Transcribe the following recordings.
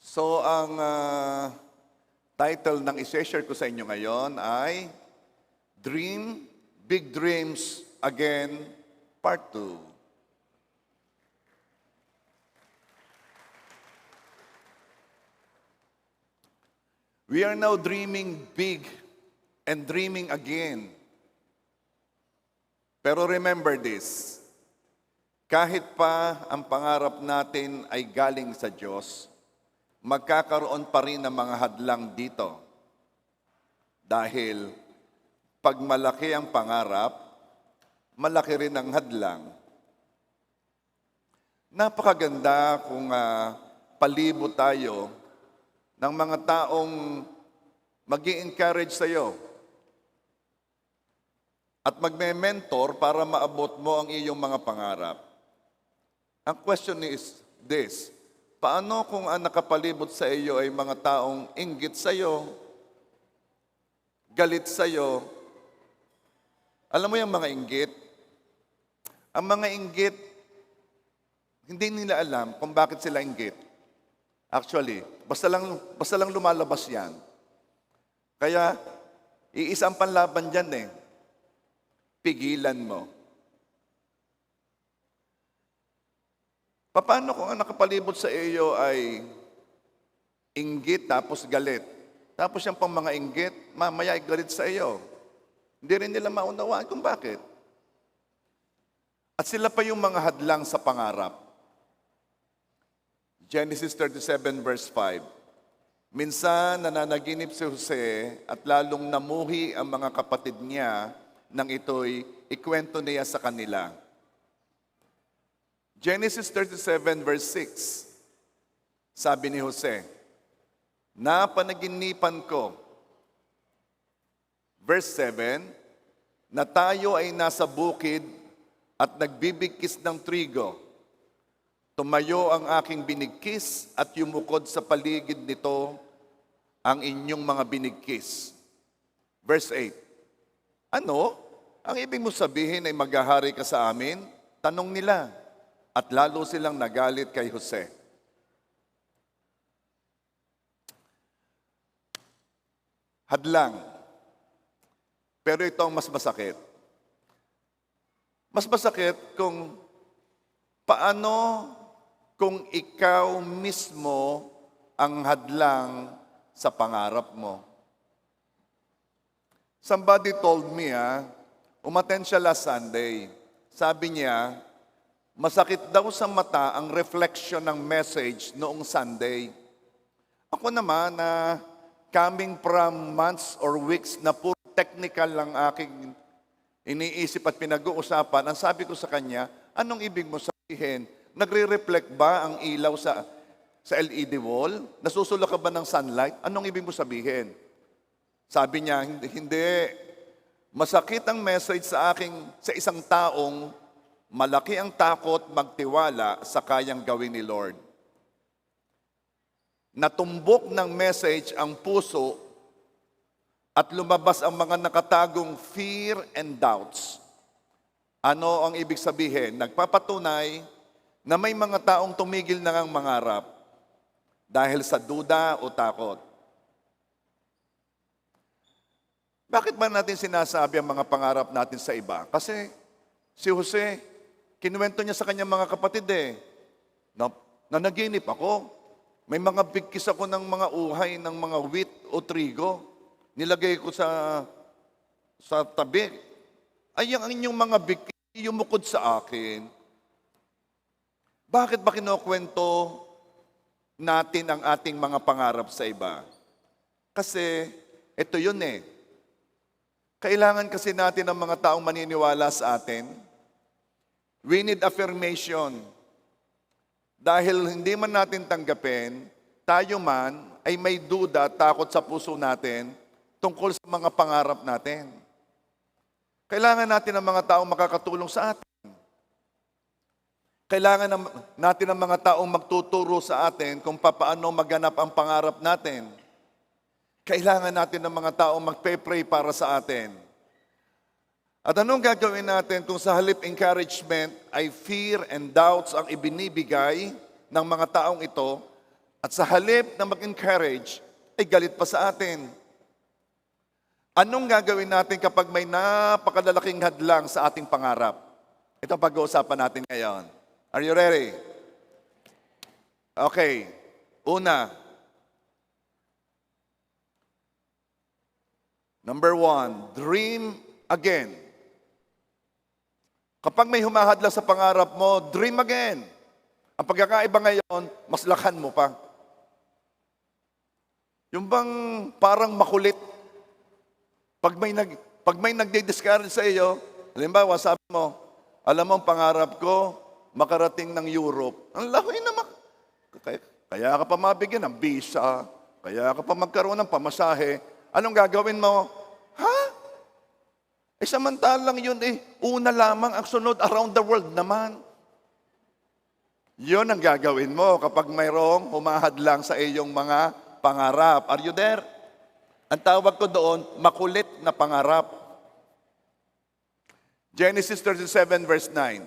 So, ang title ng isi-share ko sa inyo ngayon ay Dream Big Dreams Again, Part 2. We are now dreaming big and dreaming again. Pero remember this, kahit pa ang pangarap natin ay galing sa Diyos, magkakaroon pa rin ng mga hadlang dito. Dahil pag malaki ang pangarap, malaki rin ang hadlang. Napakaganda kung palibot tayo ng mga taong mag-i-encourage sa iyo at magme-mentor para maabot mo ang iyong mga pangarap. Ang question is this, paano kung ang nakapalibot sa iyo ay mga taong inggit sa iyo, galit sa iyo? Alam mo yung mga inggit? Ang mga inggit, hindi nila alam kung bakit sila inggit. Actually, basta lang lumalabas yan. Kaya, iisang panlaban dyan eh. Pigilan mo. Paano kung ang nakapalibot sa iyo ay inggit tapos galit? Tapos yung pang mga inggit, mamaya ay galit sa iyo. Hindi rin nila maunawaan kung bakit. At sila pa yung mga hadlang sa pangarap. Genesis 37 verse 5. Minsan nananaginip si Jose at lalong namuhi ang mga kapatid niya nang ito'y ikwento niya sa kanila. Genesis 37 verse 6. Sabi ni Jose, napanaginipan ko. Verse 7, na tayo ay nasa bukid at nagbibigkis ng trigo. Tumayo ang aking binigkis at yumukod sa paligid nito ang inyong mga binigkis. Verse 8, ano? Ang ibig mo sabihin ay maghahari ka sa amin? Tanong nila. At lalo silang nagalit kay Jose. Hadlang. Pero ito ang mas masakit. Mas masakit kung paano kung ikaw mismo ang hadlang sa pangarap mo. Somebody told me, umattend siya last Sunday. Sabi niya, masakit daw sa mata ang reflection ng message noong Sunday. Ako naman coming from months or weeks na puro technical lang aking iniisip at pinag-uusapan, ang sabi ko sa kanya, anong ibig mo sabihin? Nagre-reflect ba ang ilaw sa LED wall? Nasusulok ka ba ng sunlight? Anong ibig mo sabihin? Sabi niya, hindi. Masakit ang message sa isang taong malaki ang takot magtiwala sa kayang gawin ni Lord. Natumbok ng message ang puso at lumabas ang mga nakatagong fear and doubts. Ano ang ibig sabihin? Nagpapatunay na may mga taong tumigil na ngang mangarap dahil sa duda o takot. Bakit ba natin sinasabi ang mga pangarap natin sa iba? Kasi si Jose, kinuwento niya sa kanyang mga kapatid na nanaginip ako. May mga bigkis ako ng mga uhay, ng mga wheat o trigo. Nilagay ko sa tabi. Ay, ang inyong mga bigkis, yumukod sa akin. Bakit ba kinukwento natin ang ating mga pangarap sa iba? Kasi ito yun Kailangan kasi natin ng mga taong maniniwala sa atin. We need affirmation. Dahil hindi man natin tanggapin, tayo man ay may duda, takot sa puso natin tungkol sa mga pangarap natin. Kailangan natin ng mga taong makakatulong sa atin. Kailangan natin ng mga taong magtuturo sa atin kung paano maganap ang pangarap natin. Kailangan natin ng mga taong magpe-pray para sa atin. At anong gagawin natin kung sa halip encouragement ay fear and doubts ang ibinibigay ng mga taong ito? At sa halip na mag-encourage, ay galit pa sa atin. Anong gagawin natin kapag may napakalalaking hadlang sa ating pangarap? Ito pag-uusapan natin ngayon. Are you ready? Okay. Una. Number 1, dream again. Kapag may humahadlang sa pangarap mo, dream again. Ang pagkakaiba ngayon, mas lakan mo pa. Yung bang parang makulit. Pag may nagdi-discourage sa iyo, halimbawa sabi mo, alam mo ang pangarap ko, makarating ng Europe. Ang laki naman. Kaya ka pa mabigyan ng visa, kaya ka pa magkaroon ng pamasahe. Anong gagawin mo? Ha? Samantalang yun una lamang ang sunod around the world naman. Yun ang gagawin mo kapag mayroong humahadlang sa iyong mga pangarap. Are you there? Ang tawag ko doon, makulit na pangarap. Genesis 37 verse 9.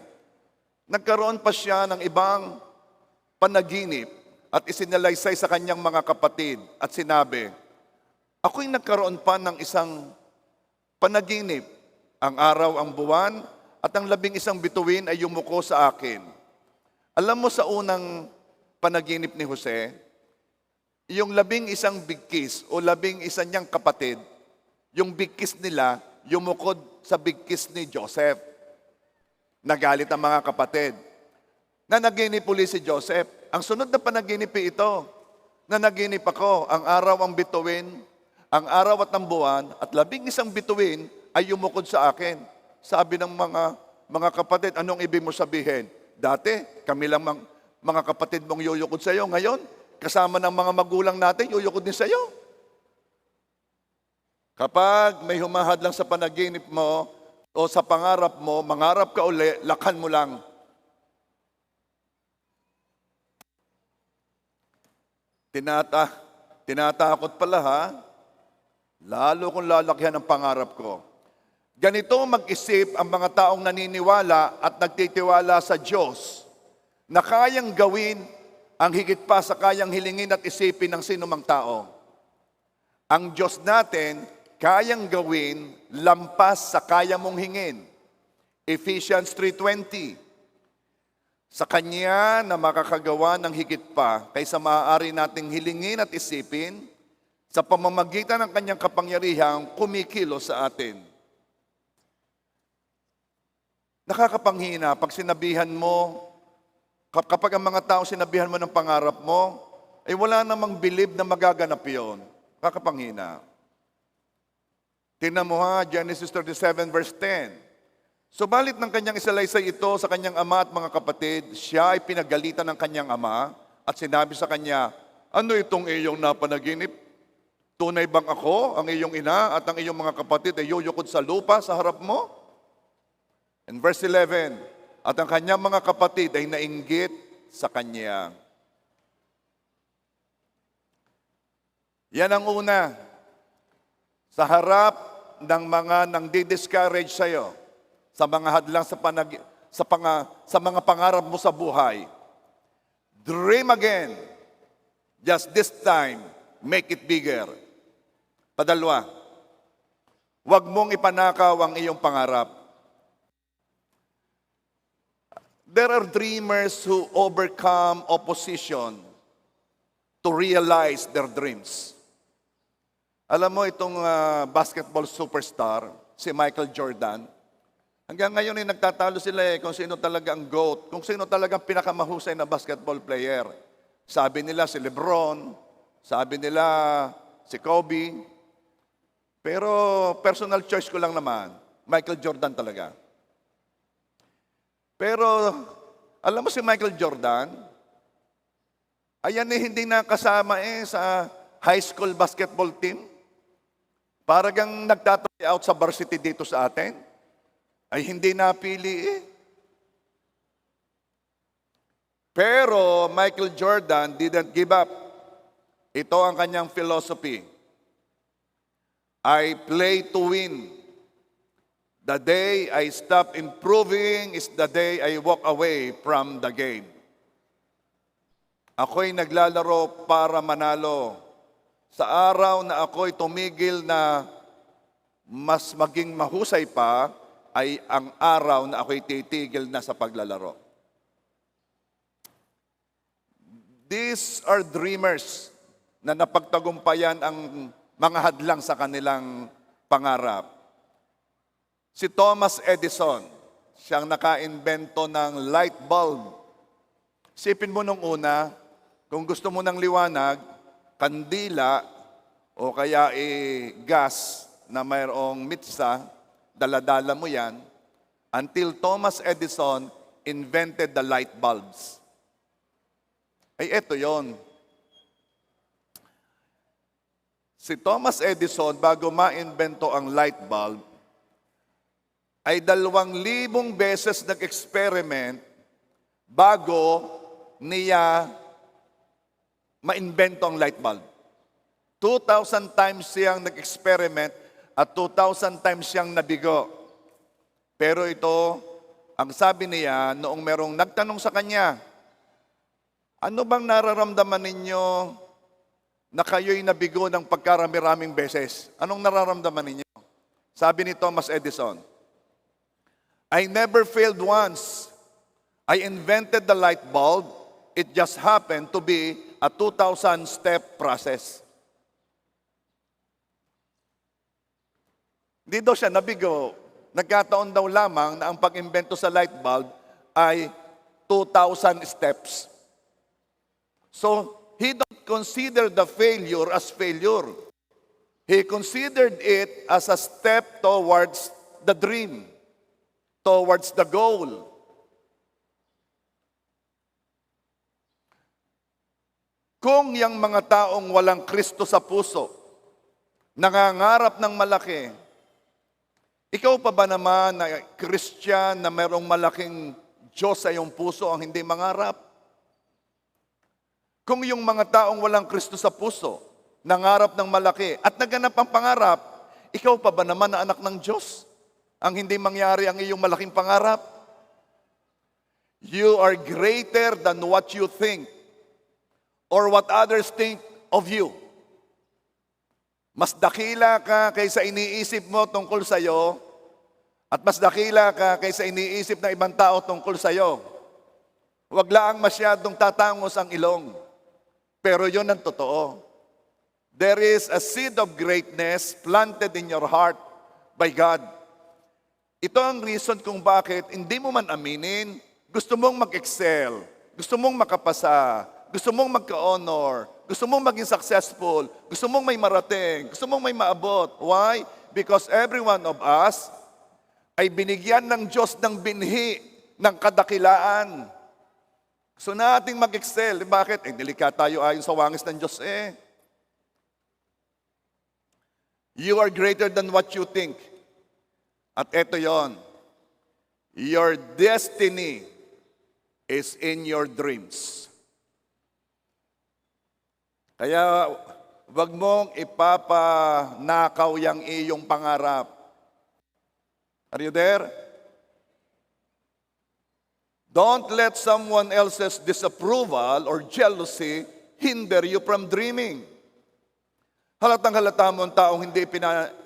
Nagkaroon pa siya ng ibang panaginip at isinalaysay sa kanyang mga kapatid at sinabi, ako'y nagkaroon pa ng isang panaginip. Ang araw, ang buwan, at ang 11 bituin ay yumuko sa akin. Alam mo sa unang panaginip ni Jose, yung 11 bigkis o 11 niyang kapatid, yung bigkis nila, yumukod sa bigkis ni Joseph. Nagalit ang mga kapatid. Nanaginip uli si Joseph. Ang sunod na panaginip ito, nanaginip ako, ang araw ang bituin, ang araw at ang buwan, at 11 bituin ay yumukod sa akin. Sabi ng mga kapatid, anong ibig mo sabihin? Dati, kami lang mga kapatid mong yuyukod sa iyo. Ngayon, kasama ng mga magulang natin, yuyukod din sa iyo. Kapag may humahadlang sa panaginip mo o sa pangarap mo, mangarap ka uli, lakan mo lang. Tinatakot pala ha, lalo kung lalakihan ang pangarap ko. Ganito mag-isip ang mga taong naniniwala at nagtitiwala sa Diyos na kayang gawin ang higit pa sa kayang hilingin at isipin ng sinumang tao. Ang Diyos natin, kayang gawin lampas sa kaya mong hingin. Ephesians 3:20. Sa Kanya na makakagawa ng higit pa kaysa maaari nating hilingin at isipin sa pamamagitan ng Kanyang kapangyarihang kumikilos sa atin. Nakakapanghina pag sinabihan mo, kapag ang mga tao sinabihan mo ng pangarap mo, ay wala namang bilib na magaganap yun. Nakakapanghina. Tingnan mo ha, Genesis 37 verse 10. Subalit ng kanyang isalaysay ito sa kanyang ama at mga kapatid, siya ay pinagalitan ng kanyang ama at sinabi sa kanya, ano itong iyong napanaginip? Tunay bang ako, ang iyong ina at ang iyong mga kapatid ay yuyukod sa lupa sa harap mo? And verse 11, at ang kanyang mga kapatid ay nainggit sa kanya. Yan ang una. Sa harap ng mga nang di-discourage sa iyo, sa mga hadlang sa mga pangarap mo sa buhay, dream again. Just this time, make it bigger. Padalwa, huwag mong ipanakaw ang iyong pangarap. There are dreamers who overcome opposition to realize their dreams. Alam mo itong basketball superstar, si Michael Jordan, hanggang ngayon ay nagtatalo sila kung sino talaga ang GOAT, kung sino talaga ang pinakamahusay na basketball player. Sabi nila si LeBron, sabi nila si Kobe, pero personal choice ko lang naman, Michael Jordan talaga. Pero, alam mo si Michael Jordan, ayan hindi na kasama sa high school basketball team. Parang nagtatry out sa varsity dito sa atin, ay hindi napili Pero Michael Jordan didn't give up. Ito ang kanyang philosophy. I play to win. The day I stop improving is the day I walk away from the game. Ako'y naglalaro para manalo. Sa araw na ako'y tumigil na mas maging mahusay pa, ay ang araw na ako'y titigil na sa paglalaro. These are dreamers na napagtagumpayan ang mga hadlang sa kanilang pangarap. Si Thomas Edison, siyang naka-invento ng light bulb. Sipin mo nung una, kung gusto mo ng liwanag, kandila o kaya gas na mayroong mitsa, daladala mo yan, until Thomas Edison invented the light bulbs. Ay eto yon. Si Thomas Edison, bago ma-invento ang light bulb, ay 2,000 beses nag-experiment bago niya ma-invento ang light bulb. 2,000 times siyang nag-experiment at 2,000 times siyang nabigo. Pero ito, ang sabi niya, noong merong nagtanong sa kanya, ano bang nararamdaman ninyo na kayo'y nabigo ng pagkarami-raming beses? Anong nararamdaman ninyo? Sabi ni Thomas Edison, I never failed once. I invented the light bulb. It just happened to be a 2,000-step process. Hindi daw siya nabigo. Nagkataon daw lamang na ang pag-imbento sa light bulb ay 2,000 steps. So, he don't consider the failure as failure. He considered it as a step towards the dream, towards the goal. Kung yung mga taong walang Kristo sa puso, nangangarap ng malaki, ikaw pa ba naman na Christian na mayroong malaking Diyos sa iyong puso ang hindi mangarap? Kung yung mga taong walang Kristo sa puso, nangarap ng malaki at naganap ang pangarap, ikaw pa ba naman na anak ng Diyos ang hindi mangyari ang iyong malaking pangarap? You are greater than what you think or what others think of you. Mas dakila ka kaysa iniisip mo tungkol sa iyo at mas dakila ka kaysa iniisip ng ibang tao tungkol sa iyo. Huwag lang masyadong tatangos ang ilong. Pero yun ang totoo. There is a seed of greatness planted in your heart by God. Ito ang reason kung bakit hindi mo man aminin, gusto mong mag-excel, gusto mong makapasa, gusto mong magka-honor, gusto mong maging successful, gusto mong may marating, gusto mong may maabot. Why? Because every one of us ay binigyan ng Diyos ng binhi ng kadakilaan. Gusto nating mag-excel. Bakit? Delikado tayo ayon sa wangis ng Diyos You are greater than what you think. At eto yon. Your destiny is in your dreams. Kaya wag mong ipapanakaw yang iyong pangarap. Are you there? Don't let someone else's disapproval or jealousy hinder you from dreaming. Halatang-halata mo ang taong hindi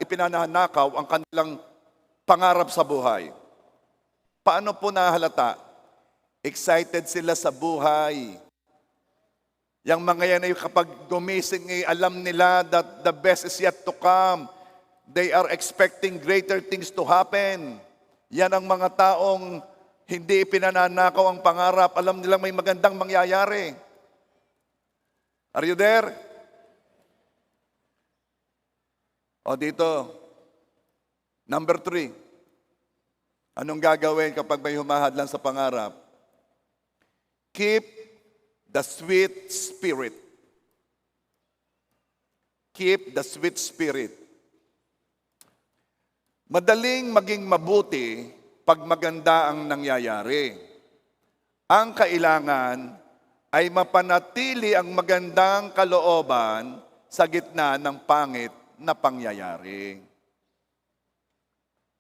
ipinananakaw ang kanilang pangarap sa buhay. Paano po nahalata? Excited sila sa buhay. Yang mga yan ay kapag gumising ay alam nila that the best is yet to come. They are expecting greater things to happen. Yan ang mga taong hindi ipinananakaw ang pangarap. Alam nilang may magandang mangyayari. Are you there? O dito, number 3. Anong gagawin kapag may humahadlan sa pangarap? Keep the sweet spirit. Keep the sweet spirit. Madaling maging mabuti pag maganda ang nangyayari. Ang kailangan ay mapanatili ang magandang kalooban sa gitna ng pangit na pangyayari.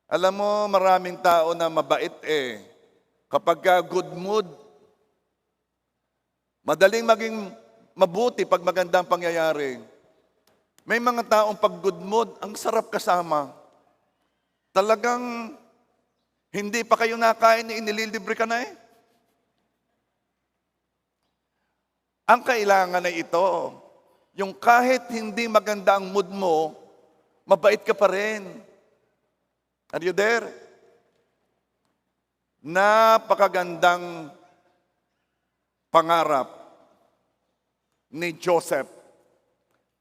Alam mo, maraming tao na mabait Kapag good mood, Madaling maging mabuti pag magandang pangyayari. May mga taong pag good mood, ang sarap kasama. Talagang hindi pa kayo nakain, inililibre ka na eh. Ang kailangan ay ito, yung kahit hindi maganda ang mood mo, mabait ka pa rin. Are you there? Napakagandang pangarap ni Joseph.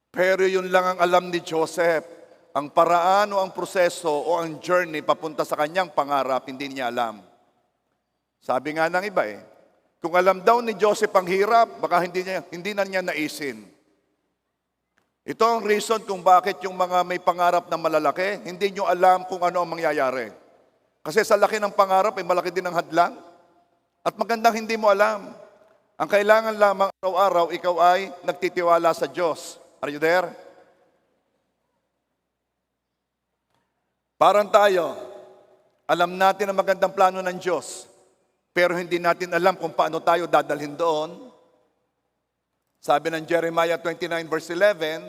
Pero yun lang ang alam ni Joseph. Ang paraan o ang proseso o ang journey papunta sa kanyang pangarap, hindi niya alam. Sabi nga ng iba kung alam daw ni Joseph ang hirap, baka hindi na niya naisin. Ito ang reason kung bakit yung mga may pangarap na malalaki, hindi nyo alam kung ano ang mangyayari. Kasi sa laki ng pangarap, malaki din ang hadlang. At magandang hindi mo alam. Ang kailangan lamang araw-araw, ikaw ay nagtitiwala sa Diyos. Are you there? Parang tayo, alam natin ang magandang plano ng Diyos, pero hindi natin alam kung paano tayo dadalhin doon. Sabi ng Jeremiah 29 verse 11,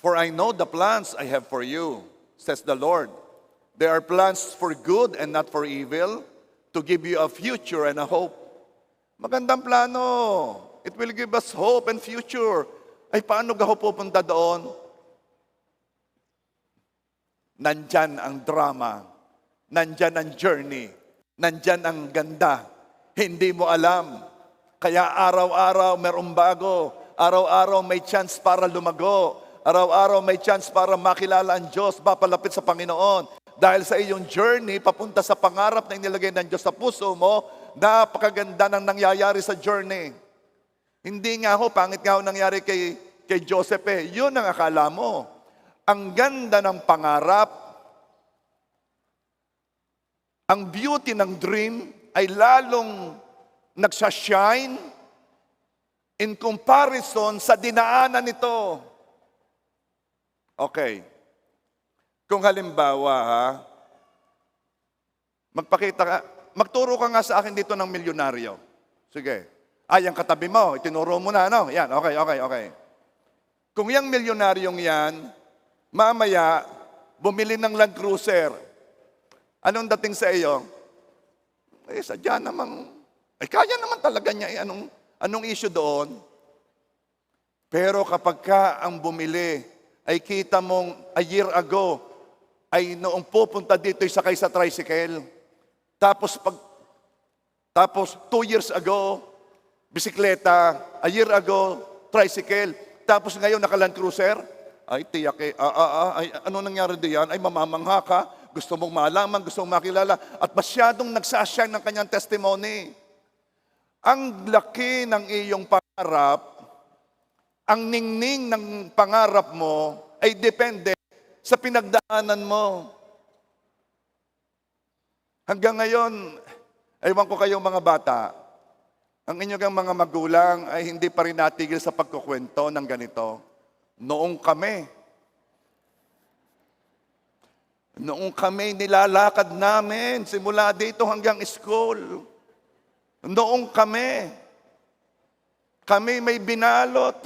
"For I know the plans I have for you, says the Lord. They are plans for good and not for evil, to give you a future and a hope." Magandang plano. It will give us hope and future. Ay, paano gaho pupunta doon? Nandyan ang drama. Nandyan ang journey. Nandyan ang ganda. Hindi mo alam. Kaya araw-araw merong bago. Araw-araw may chance para lumago. Araw-araw may chance para makilala ang Diyos, mapalapit sa Panginoon. Dahil sa iyong journey, papunta sa pangarap na inilagay ng Diyos sa puso mo, napakaganda ng nangyayari sa journey. Hindi nga pangit nga nangyari kay Joseph Yun ang akala mo. Ang ganda ng pangarap, ang beauty ng dream ay lalong nagsashine in comparison sa dinaanan nito. Okay. Kung halimbawa, magturo ka nga sa akin dito ng milyonaryo. Sige. Yung katabi mo, itinuro mo na, no? Yan, okay. Kung yung milyonaryong yan, mamaya, bumili ng Land Cruiser. Anong dating sa iyo? Sadya namang, kaya naman talaga niya. Anong issue doon? Pero kapag ka ang bumili, ay kita mong a year ago, ay noong pupunta dito, sakay sa tricycle. Tapos 2 years ago, bisikleta. A year ago, tricycle. Tapos ngayon, naka-Land Cruiser. Ay, tiyak ano nangyari diyan? Ay, mamamangha ka. Gusto mong malaman, gusto mong makilala. At masyadong nagsashine ng kanyang testimony. Ang laki ng iyong pangarap, ang ningning ng pangarap mo, ay depende sa pinagdaanan mo. Hanggang ngayon, ewan ko kayong mga bata, ang inyong mga magulang ay hindi pa rin natigil sa pagkukwento ng ganito. Noong kami nilalakad namin simula dito hanggang school. Noong kami may binalot.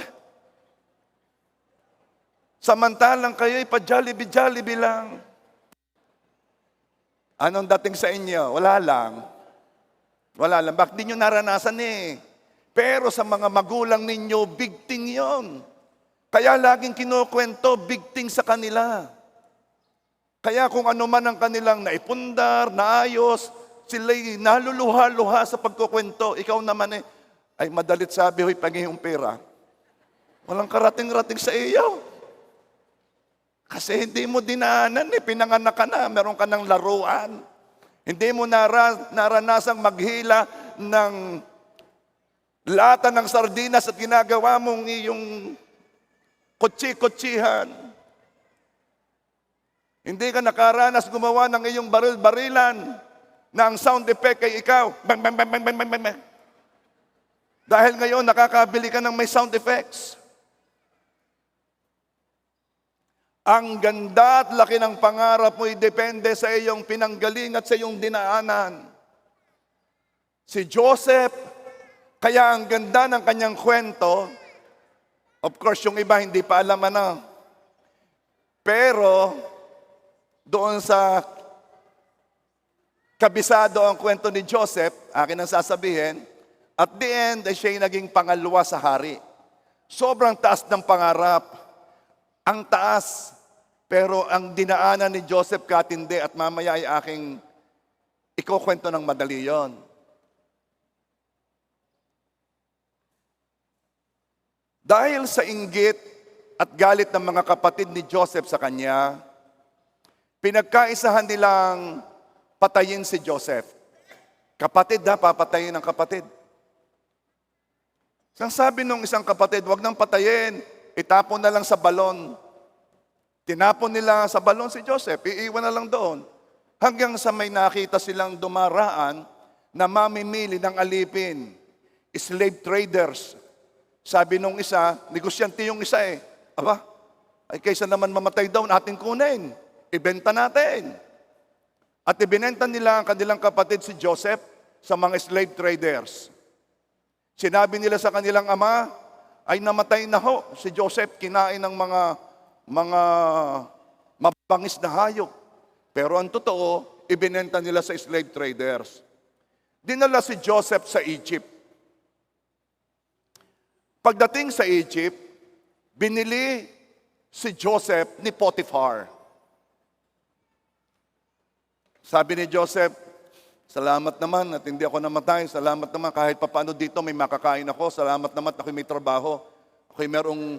Samantalang kayo'y pa-Jollibee lang. Anong dating sa inyo? Wala lang. Bakit di nyo naranasan Pero sa mga magulang ninyo, big thing yon. Kaya laging kinukwento, big thing sa kanila. Kaya kung ano man ang kanilang naipundar, naayos, sila'y naluluha-luha sa pagkukwento. Ikaw naman ay madalit sabi, pangihong pera. Walang karating-rating sa iyo. Kasi hindi mo dinaanan pinanganak ka na, meron ka ng laruan. Hindi mo naranasang maghila ng lata ng sardinas at ginagawa mong iyong kutsi-kutsihan. Hindi ka nakaranas gumawa ng iyong baril-barilan na ang sound effect ay ikaw. Bang, bang, bang, bang, bang, bang, bang. Dahil ngayon nakakabili ka ng may sound effects. Ang ganda at laki ng pangarap mo ay depende sa iyong pinanggaling at sa iyong dinaanan. Si Joseph, Kaya ang ganda ng kanyang kwento, of course yung iba hindi pa alam ano, pero doon sa kabisado ang kwento ni Joseph, akin ang sasabihin, at the end ay siya'y naging pangalawa sa hari. Sobrang taas ng pangarap. Ang taas. Pero ang dinaanan ni Joseph katindi at mamaya ay aking ikukwento ng madali yon. Dahil sa inggit at galit ng mga kapatid ni Joseph sa kanya, pinagkaisahan nilang patayin si Joseph. Kapatid papatayin ng kapatid. Ang sabi nung isang kapatid, wag nang patayin, itapon na lang sa balon. Tinapon nila sa balon si Joseph, iiwan na lang doon. Hanggang sa may nakita silang dumaraan na mamimili ng alipin, slave traders. Sabi nung isa, negosyante yung isa aba, ay kaysa naman mamatay daw, ating kunin, ibenta natin. At ibinenta nila ang kanilang kapatid si Joseph sa mga slave traders. Sinabi nila sa kanilang ama, ay namatay na ho si Joseph, kinain ng mga mabangis na hayop. Pero ang totoo, ibinenta nila sa slave traders. Dinala si Joseph sa Egypt. Pagdating sa Egypt, binili si Joseph ni Potiphar. Sabi ni Joseph, salamat naman at hindi ako namatay. Salamat naman kahit papaano dito may makakain ako. Salamat naman at ako'y may trabaho. Ako'y merong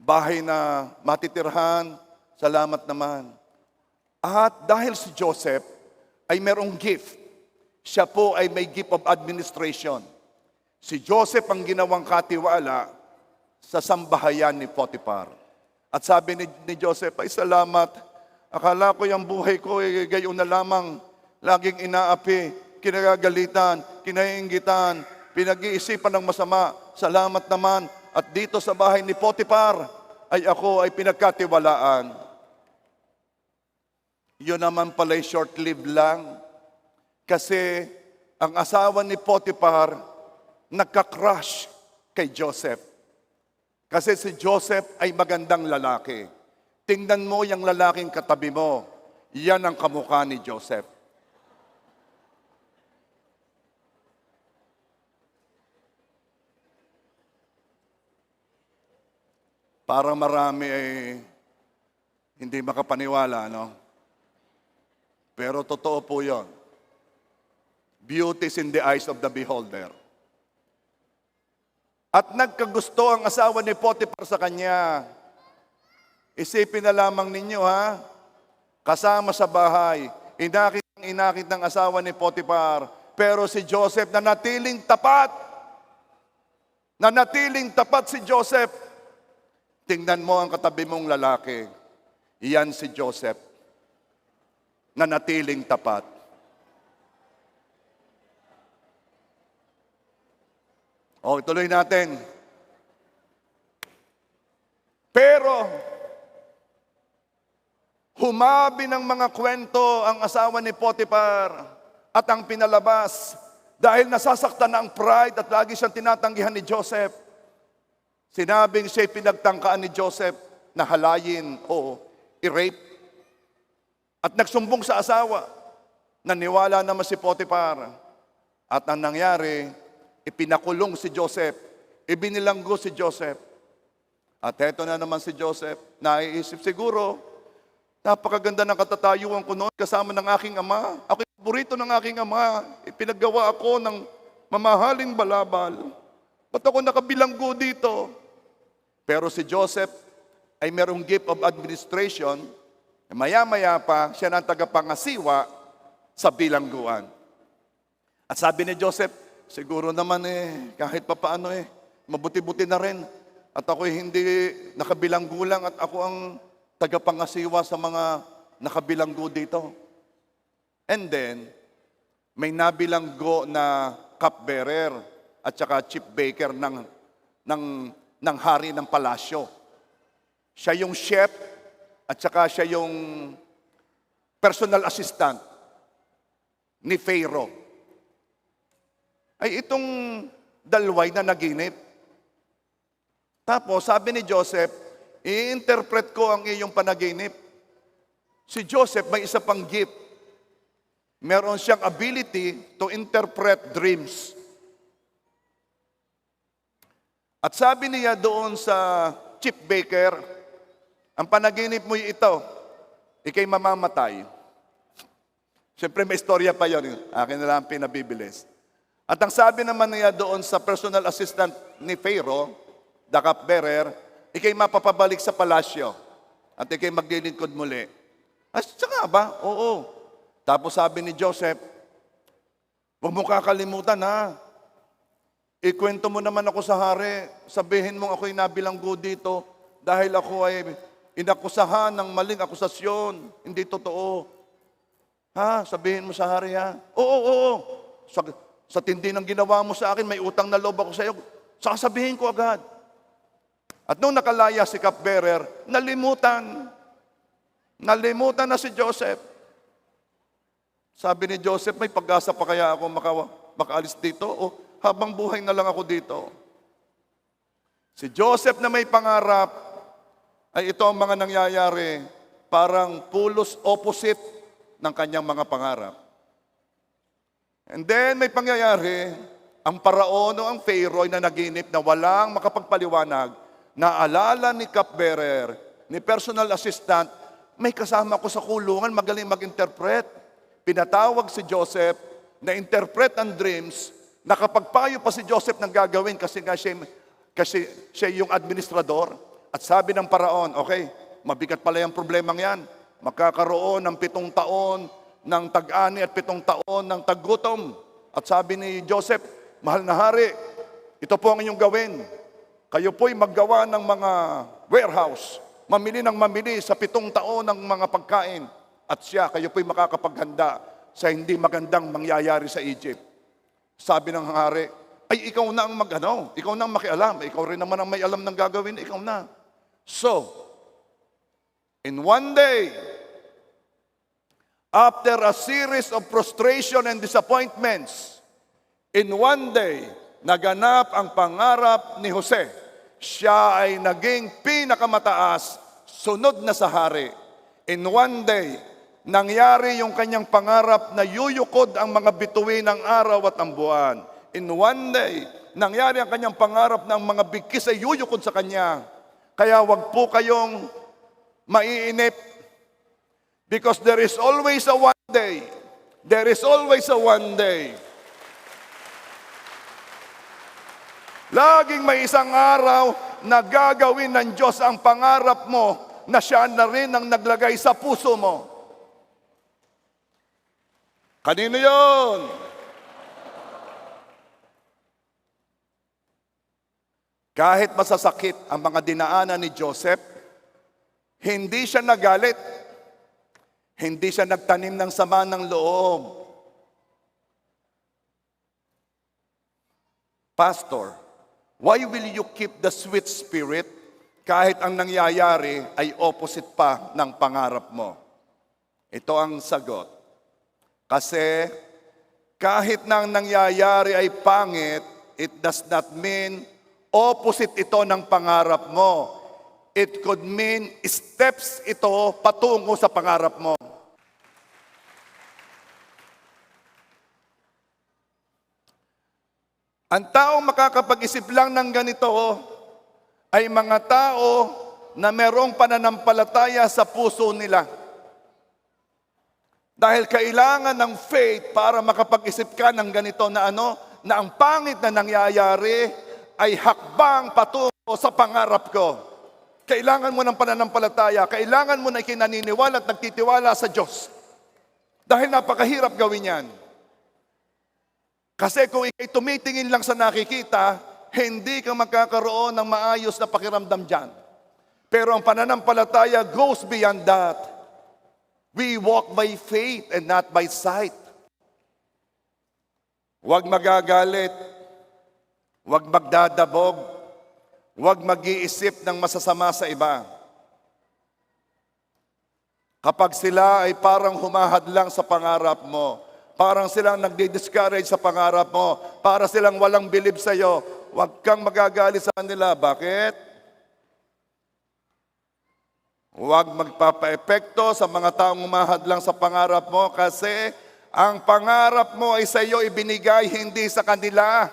bahay na matitirhan. Salamat naman. At dahil si Joseph ay merong gift, siya po ay may gift of administration. Si Joseph ang ginawang katiwala sa sambahayan ni Potiphar. At sabi ni Joseph, ay salamat. Akala ko yung buhay ko ay gayon na lamang. Laging inaapi, kinagagalitan, kinainggitan, pinag-iisipan ng masama. Salamat naman. At dito sa bahay ni Potiphar, ay ako ay pinagkatiwalaan. Yun naman pala'y short-lived lang. Kasi ang asawa ni Potiphar, nagka-crush kay Joseph. Kasi si Joseph ay magandang lalaki. Tingnan mo yung lalaking katabi mo. Yan ang kamukha ni Joseph. Parang marami ay hindi makapaniwala, no? Pero totoo po yun. Beauty is in the eyes of the beholder. At nagkagusto ang asawa ni Potiphar sa kanya. Isipin na lamang ninyo, ha? Kasama sa bahay, inakit ng asawa ni Potiphar. Pero si Joseph nanatiling tapat. Nanatiling tapat si Joseph. Tingnan mo ang katabi mong lalaki. Iyan si Joseph. Nanatiling tapat. Ituloy natin. Pero, humabi ng mga kwento ang asawa ni Potiphar at ang pinalabas dahil nasasaktan na ang pride at lagi siyang tinatanggihan ni Joseph. Sinabing siya'y pinagtangkaan ni Joseph na halayin o i-rape. At nagsumbong sa asawa. Naniwala naman si Potiphar. At ang nangyari, ipinakulong si Joseph. Ibinilanggo si Joseph. At eto na naman si Joseph, naiisip siguro, napakaganda ng katatayuan ko noon kasama ng aking ama. Ako yung paborito ng aking ama. Ipinaggawa ako ng mamahaling balabal. Ba't ako nakabilanggo dito? Pero si Joseph ay merong gift of administration. Maya-maya pa, siya na ang tagapangasiwa sa bilangguan. At sabi ni Joseph, siguro naman kahit papaano mabuti-buti na rin. At ako'y hindi nakabilanggo lang at ako ang tagapangasiwa sa mga nakabilanggo dito. And then, may nabilanggo na cupbearer at saka chief baker ng hari ng palasyo. Siya yung chef at saka siya yung personal assistant ni Pharaoh. Ay itong dalaway na naginip. Tapos sabi ni Joseph, i-interpret ko ang iyong panaginip. Si Joseph may isa pang gift. Meron siyang ability to interpret dreams. At sabi niya doon sa chief baker, ang panaginip mo ito, ikay mamamatay. Siyempre may istorya pa yun. Akin na lang pinabibilis. At ang sabi naman niya doon sa personal assistant ni Pharaoh, the cupbearer, ikay mapapabalik sa palasyo. At ikay maglilingkod muli. Tsaka ba? Oo. Tapos sabi ni Joseph, huwag mo kakalimutan ha. Ikwento mo naman ako sa hari. Sabihin mo ako'y nabilanggo dito dahil ako ay inakusahan ng maling akusasyon. Hindi totoo. Ha? Sabihin mo sa hari ha? Oo. Sa tindi ng ginawa mo sa akin, may utang na loob ako sa iyo. Sasabihin ko agad. At nung nakalaya si cupbearer, nalimutan. Nalimutan na si Joseph. Sabi ni Joseph, may pag-asa pa kaya ako makaalis dito? O habang buhay na lang ako dito? Si Joseph na may pangarap, ay ito ang mga nangyayari, parang pulos opposite ng kanyang mga pangarap. And then may pangyayari, ang paraon o ang Pharaoh na naginip na walang makapagpaliwanag, naalala ni cupbearer, ni personal assistant, may kasama ko sa kulungan, magaling mag-interpret. Pinatawag si Joseph na interpret ang dreams, nakapagpayo pa si Joseph ng gagawin kasi siya yung administrador. At sabi ng paraon, okay, mabigat pala yung problemang yan. Magkakaroon ng 7 taon ng tag-ani at 7 taon ng taggutom. At sabi ni Joseph, mahal na hari, ito po ang inyong gawin. Kayo po'y maggawa ng mga warehouse, mamili ng mamili sa 7 taon ng mga pagkain. At kayo po'y makakapaghanda sa hindi magandang mangyayari sa Egypt. Sabi ng hari, ay ikaw na ang ikaw na ang makialam. Ikaw rin naman ang may alam ng gagawin, ikaw na. So, in one day, after a series of frustration and disappointments, in one day, naganap ang pangarap ni Jose. Siya ay naging pinakamataas, sunod na sa hari. In one day, nangyari yung kanyang pangarap na yuyukod ang mga bituin ng araw at ang buwan. In one day, nangyari ang kanyang pangarap na ang mga bigkis ay yuyukod sa kanya. Kaya wag po kayong maiinip. Because there is always a one day. There is always a one day. Laging may isang araw na gagawin ng Diyos ang pangarap mo na siya na rin ang naglagay sa puso mo. Kanino yun? Kahit masasakit ang mga dinaanan ni Joseph, hindi siya nagalit. Hindi siya nagtanim ng sama ng loob. Pastor, why will you keep the sweet spirit kahit ang nangyayari ay opposite pa ng pangarap mo? Ito ang sagot. Kasi kahit na ang nangyayari ay pangit, it does not mean opposite ito ng pangarap mo. It could mean steps ito patungo sa pangarap mo. Ang taong makakapag-isip lang ng ganito ay mga tao na merong pananampalataya sa puso nila. Dahil kailangan ng faith para makapag-isip ka ng ganito na na ang pangit na nangyayari ay hakbang patungo sa pangarap ko. Kailangan mo ng pananampalataya, kailangan mo na ikinaniniwala at nagtitiwala sa Diyos. Dahil napakahirap gawin yan. Kasi kung ikay tumitingin lang sa nakikita, hindi ka magkakaroon ng maayos na pakiramdam dyan. Pero ang pananampalataya goes beyond that. We walk by faith and not by sight. Huwag magagalit. Huwag magdadabog. Huwag mag-iisip ng masasama sa iba. Kapag sila ay parang humahadlang sa pangarap mo, Parang silang nagdi-discourage sa pangarap mo. Para silang walang believe sa iyo. Huwag kang magagalit sa kanila. Bakit? Huwag magpapaepekto sa mga taong umahadlang sa pangarap mo kasi ang pangarap mo ay sa iyo ibinigay, hindi sa kanila.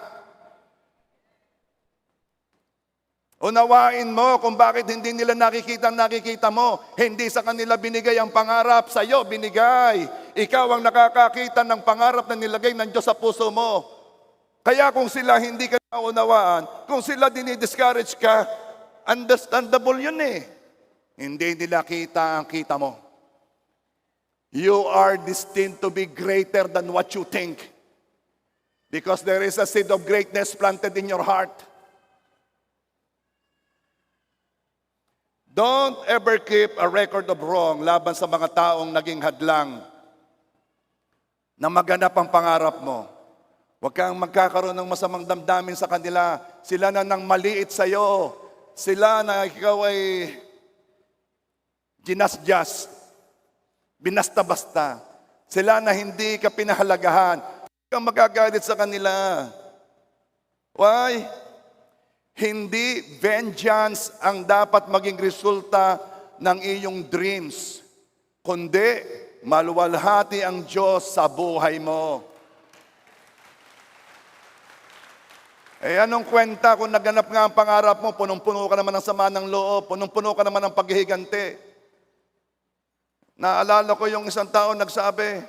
Unawain mo kung bakit hindi nila nakikita mo. Hindi sa kanila binigay ang pangarap, sa iyo binigay. Ikaw ang nakakakita ng pangarap na nilagay ng Diyos sa puso mo. Kaya kung sila hindi ka naunawaan, kung sila dinidiscourage ka, understandable yun eh. Hindi nila kita ang kita mo. You are destined to be greater than what you think. Because there is a seed of greatness planted in your heart. Don't ever keep a record of wrong laban sa mga taong naging hadlang na maganap ang pangarap mo. Huwag kang magkakaroon ng masamang damdamin sa kanila. Sila na nang maliit sa iyo. Sila na ikaw ay ginasjas, binasta-basta. Sila na hindi ka pinahalagahan. Huwag kang magagalit sa kanila. Why? Hindi vengeance ang dapat maging resulta ng iyong dreams, kundi maluwalhati ang Diyos sa buhay mo. Eh anong kwenta kung naganap nga ang pangarap mo, punong-puno ka naman ng sama ng loob, punong-puno ka naman ng paghihigante. Naalala ko yung isang tao nagsabi,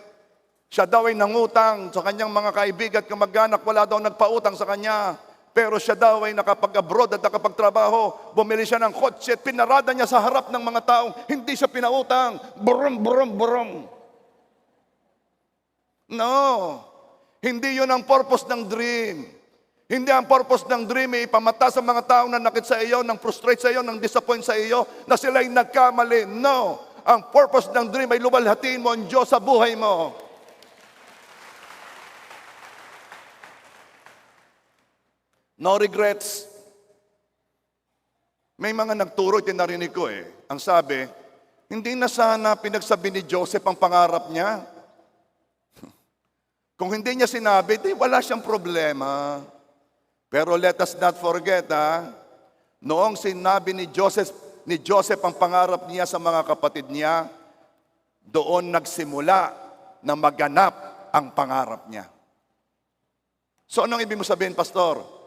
siya daw ay nangutang sa kanyang mga kaibigan at kamag-anak, wala daw nagpautang sa kanya. Pero siya daw ay nakapag-abroad at nakapagtrabaho. Bumili siya ng kotse at pinarada niya sa harap ng mga taong hindi siya pinautang. Burum, burum, burum. No. Hindi yun ang purpose ng dream. Hindi ang purpose ng dream ay ipamata sa mga taong nanakit sa iyo, nang frustrate sa iyo, nang disappoint sa iyo, na sila'y nagkamali. No. Ang purpose ng dream ay luwalhatiin mo ang Diyos sa buhay mo. No regrets. May mga nagturo, tinarinig ko eh. Ang sabi, hindi na sana pinagsabi ni Joseph ang pangarap niya. Kung hindi niya sinabi, di wala siyang problema. Pero let us not forget, noong sinabi ni Joseph ang pangarap niya sa mga kapatid niya, doon nagsimula na maganap ang pangarap niya. So anong ibig mo sabihin, Pastor?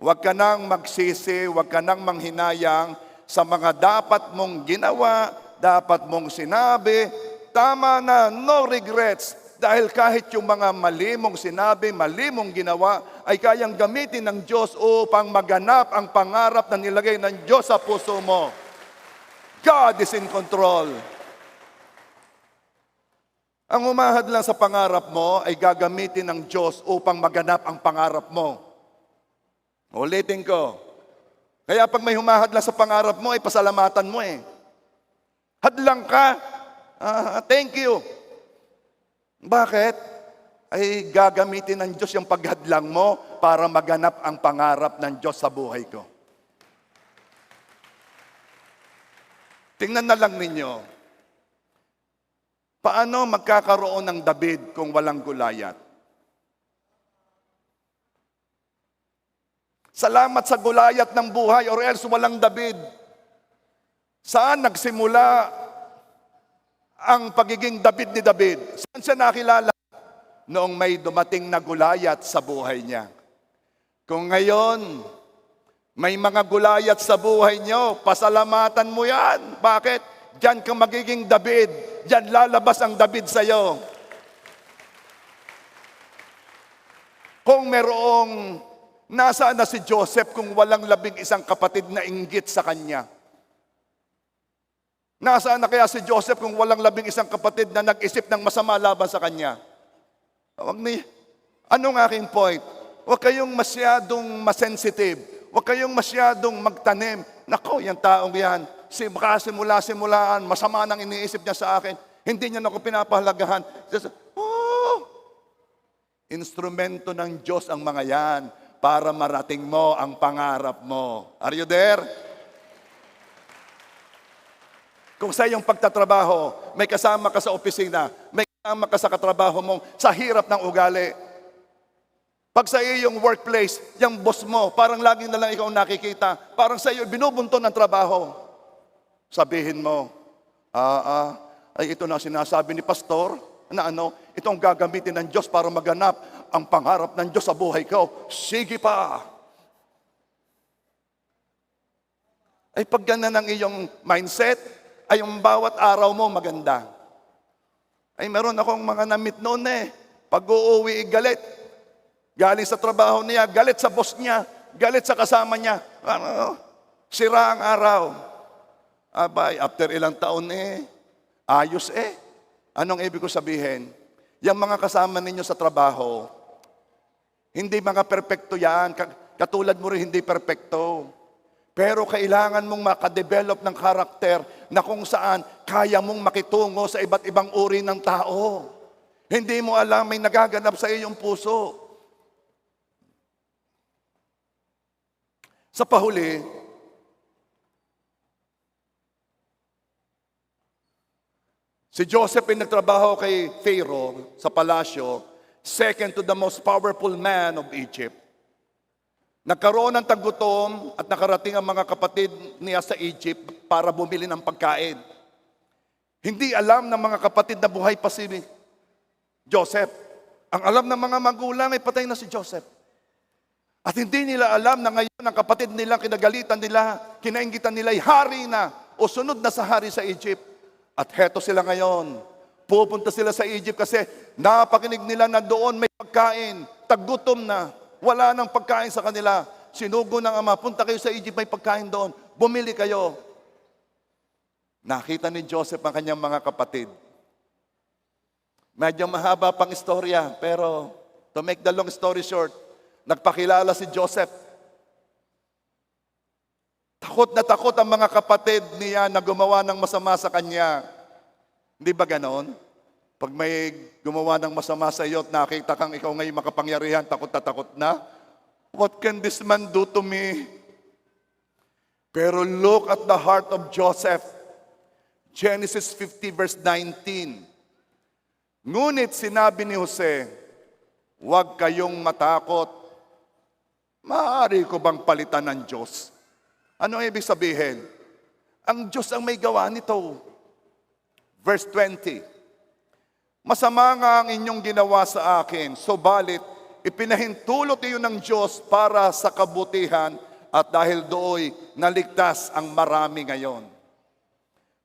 Huwag ka nang magsisi, huwag ka nang manghinayang sa mga dapat mong ginawa, dapat mong sinabi. Tama na, no regrets. Dahil kahit yung mga mali mong sinabi, mali mong ginawa, ay kayang gamitin ng Diyos upang maganap ang pangarap na nilagay ng Diyos sa puso mo. God is in control. Ang umahad lang sa pangarap mo ay gagamitin ng Diyos upang maganap ang pangarap mo. Ulitin ko. Kaya pag may humahadlang sa pangarap mo, ay pasalamatan mo eh. Hadlang ka. Thank you. Bakit? Ay gagamitin ng Diyos yung paghadlang mo para maganap ang pangarap ng Diyos sa buhay ko. Tingnan na lang ninyo. Paano magkakaroon ng David kung walang Goliath? Salamat sa Goliath ng buhay or else walang David. Saan nagsimula ang pagiging David ni David? Saan siya nakilala? Noong may dumating na Goliath sa buhay niya. Kung ngayon, may mga Goliath sa buhay niyo, pasalamatan mo yan. Bakit? Diyan ka magiging David. Diyan lalabas ang David sa iyo. Kung merong nasaan na si Joseph kung walang 11 kapatid na inggit sa kanya? Nasaan na kaya si Joseph kung walang 11 kapatid na nag-isip ng masama laban sa kanya? Anong aking point? Huwag kayong masyadong masensitive. Huwag kayong masyadong magtanim. Nako, yung taong yan, simula-simulaan, masama nang iniisip niya sa akin. Hindi niya na ako pinapahalagahan. Instrumento ng Diyos ang mga yan para marating mo ang pangarap mo. Are you there? Kung sa iyong pagtatrabaho, may kasama ka sa opisina, may tama ka sa katrabaho mo sa hirap ng ugali. Pag sa iyong workplace, yung boss mo, parang lagi na lang ikaw nakikita, parang sa iyo binubunto ng trabaho. Sabihin mo, ay ito na sinasabi ni pastor, na itong gagamitin ng Diyos para maganap ang pangarap ng Diyos sa buhay ko. Sige pa! Ay pag ganun ang iyong mindset, ay yung bawat araw mo maganda. Ay meron akong mga namit noon pag uuwi galit. Galing sa trabaho niya, galit sa boss niya, galit sa kasama niya. Sira ang araw. Abay, after ilang taon ayos Anong ibig ko sabihin? Yung mga kasama ninyo sa trabaho, hindi mga perpekto yan. Katulad mo rin hindi perpekto. Pero kailangan mong makadevelop ng karakter na kung saan kaya mong makitungo sa iba't ibang uri ng tao. Hindi mo alam may nagaganap sa iyong puso. Sa pahuli, si Joseph ay nagtrabaho kay Pharaoh sa palasyo, second to the most powerful man of Egypt. Nagkaroon ng tagutom at nakarating ang mga kapatid niya sa Egypt para bumili ng pagkain. Hindi alam ng mga kapatid na buhay pa si Joseph. Ang alam ng mga magulang ay patay na si Joseph. At hindi nila alam na ngayon ang kapatid nila, kinagalitan nila, kinainggitan nila ay hari na o sunod na sa hari sa Egypt. At heto sila ngayon. Pupunta sila sa Egypt kasi napakinig nila na doon may pagkain. Tagutom na. Wala nang pagkain sa kanila. Sinugo ng ama, punta kayo sa Egypt, may pagkain doon. Bumili kayo. Nakita ni Joseph ang kanyang mga kapatid. Medyo mahaba pang istorya, pero to make the long story short, nagpakilala si Joseph. Takot na takot ang mga kapatid niya na gumawa ng masama sa kanya. Hindi ba ganon? Pag may gumawa ng masama sa iyo at nakita kang ikaw ngayon makapangyarihan, takot na takot na. What can this man do to me? Pero look at the heart of Joseph. Genesis 50 verse 19. Ngunit sinabi ni Jose, huwag kayong matakot. Maaari ko bang palitan ng Diyos? Ano ibig sabihin? Ang Diyos ang may gawa nito. Verse 20. Masama nga ang inyong ginawa sa akin, subalit ipinahintulot iyon ng Diyos para sa kabutihan at dahil dooy naligtas ang marami ngayon.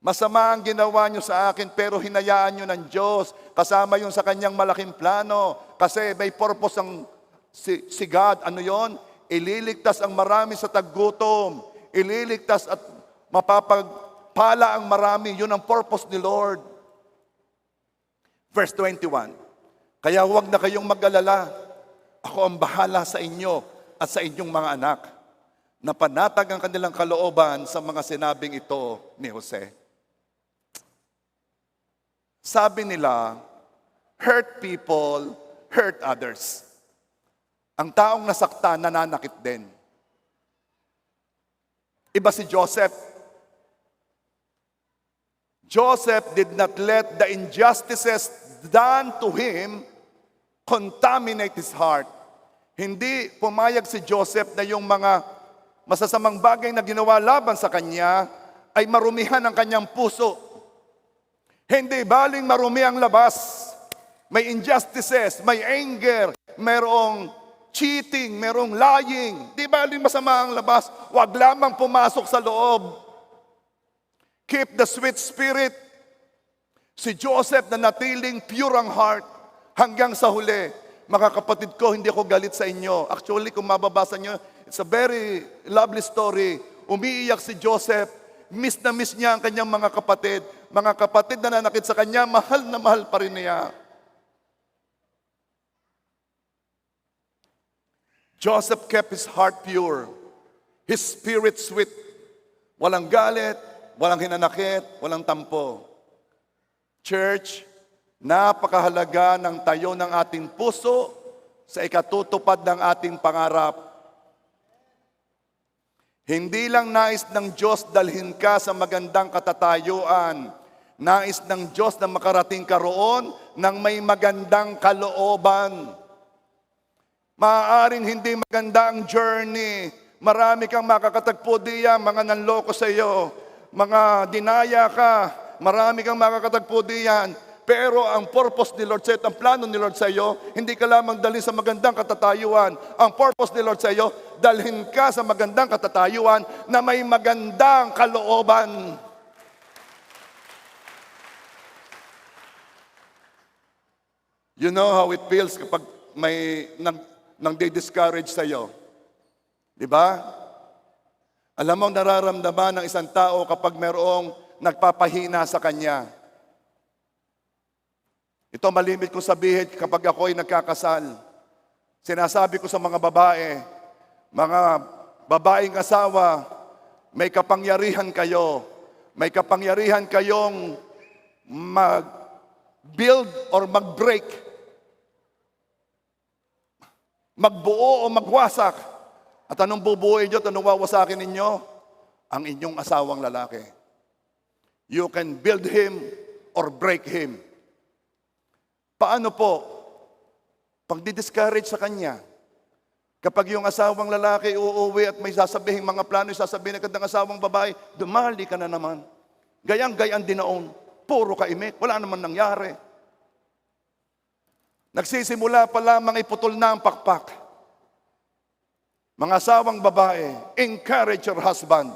Masama ang ginawa nyo sa akin pero hinayaan nyo ng Diyos kasama yung sa kanyang malaking plano kasi may purpose ang si God. Ano yon? Ililigtas ang marami sa taggutom. Ililigtas at mapapagpala ang marami. Yun ang purpose ni Lord. Verse 21. Kaya huwag na kayong mag-alala. Ako ang bahala sa inyo at sa inyong mga anak. Napanatag ang kanilang kalooban sa mga sinabing ito ni Jose. Sabi nila, hurt people, hurt others. Ang taong nasaktan, nananakit din. Iba si Joseph. Joseph did not let the injustices done to him contaminate his heart. Hindi pumayag si Joseph na yung mga masasamang bagay na ginawa laban sa kanya ay marumihan ang kanyang puso. Hindi baling marumi ang labas. May injustices, may anger, merong cheating, merong lying. Di baling masama ang labas. Huwag lamang pumasok sa loob. Keep the sweet spirit. Si Joseph na natiling pure ang heart hanggang sa huli. Mga kapatid ko, hindi ako galit sa inyo. Actually, kung mababasa nyo, it's a very lovely story. Umiiyak si Joseph. Miss na miss niya ang kanyang mga kapatid. Mga kapatid na nanakit sa kanya, mahal na mahal pa rin niya. Joseph kept his heart pure. His spirit sweet. Walang galit, walang hinanakit, walang tampo. Church, napakahalaga ng tayo ng ating puso sa ikatutupad ng ating pangarap. Hindi lang nais ng Diyos dalhin ka sa magandang katatayuan. Nais ng Diyos na makarating ka roon ng may magandang kalooban. Maaaring hindi maganda ang journey. Marami kang makakatagpo diyan, mga nanloko sa iyo, mga dinaya ka, marami kang makakatagpo diyan. Pero ang purpose ni Lord sa iyo, ang plano ni Lord sa iyo, hindi ka lamang dalhin sa magandang katatayuan. Ang purpose ni Lord sa iyo, dalhin ka sa magandang katatayuan na may magandang kalooban. You know how it feels kapag may nang discourage sa iyo. Di ba? Alam mo ang nararamdaman ng isang tao kapag mayroong nagpapahina sa kanya. Ito malimit ko sabihin kapag ako'y nagkakasal. Sinasabi ko sa mga babaeng asawa, may kapangyarihan kayo. May kapangyarihan kayong mag-build or mag-break. Magbuo o magwasak. At anong bubuoy nyo, anong wawasakin ninyo? Ang inyong asawang lalaki. You can build him or break him. Paano po? Pag di-discourage sa kanya, kapag yung asawang lalaki uuwi at may sasabihin mga plano, sasabihin agad ng asawang babae, dumali ka na naman. Gayang-gayan dinaon. Puro kaimik. Wala naman nangyari. Nagsisimula pa lamang iputol na ang pakpak. Mga asawang babae, encourage your husband.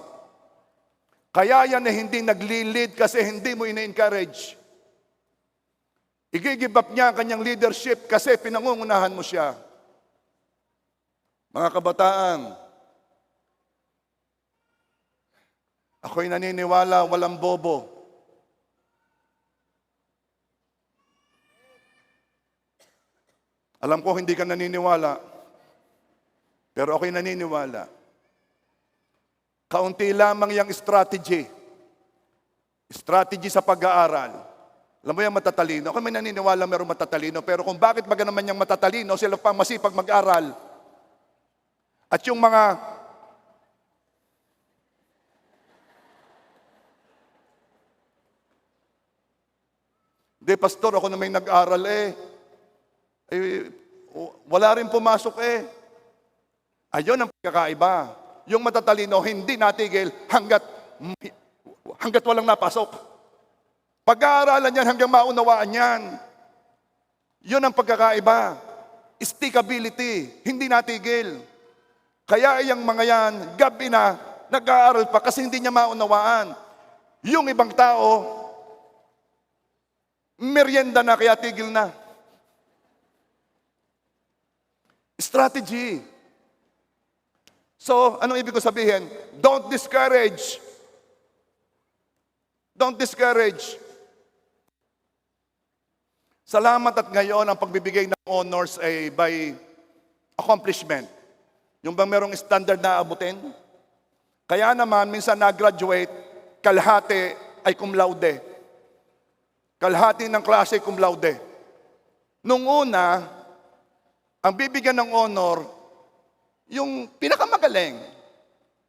Kaya yan na hindi naglilid kasi hindi mo ina-encourage. I-give up niya ang kanyang leadership kasi pinangungunahan mo siya. Mga kabataan, ako'y naniniwala walang bobo. Alam ko hindi ka naniniwala, pero ako'y naniniwala. Kaunti lamang yung strategy. Strategy sa pag-aaral. Alam mo yung matatalino? Ako may naniniwala mayroong matatalino, pero kung bakit baga naman yung matatalino, sila pang masipag mag-aral. At yung mga Hindi, pastor, ako na may nag-aral wala rin pumasok Ayun ang pagkakaiba. Yung matatalino, hindi natigil hanggat walang napasok. Pag-aaralan yan hanggang maunawaan yan. Yun ang pagkakaiba. Stickability, hindi natigil. Kaya yung mga yan, gabi na, nag-aaral pa kasi hindi niya maunawaan. Yung ibang tao, merienda na kaya tigil na. Strategy. So, anong ibig ko sabihin? Don't discourage. Don't discourage. Salamat at ngayon ang pagbibigay ng honors ay by accomplishment. Yung bang merong standard na abutin? Kaya naman, minsan na-graduate, kalahati ay cum laude. Kalahati ng klase ay cum laude. Nung una, ang bibigyan ng honor, yung pinakamagaling.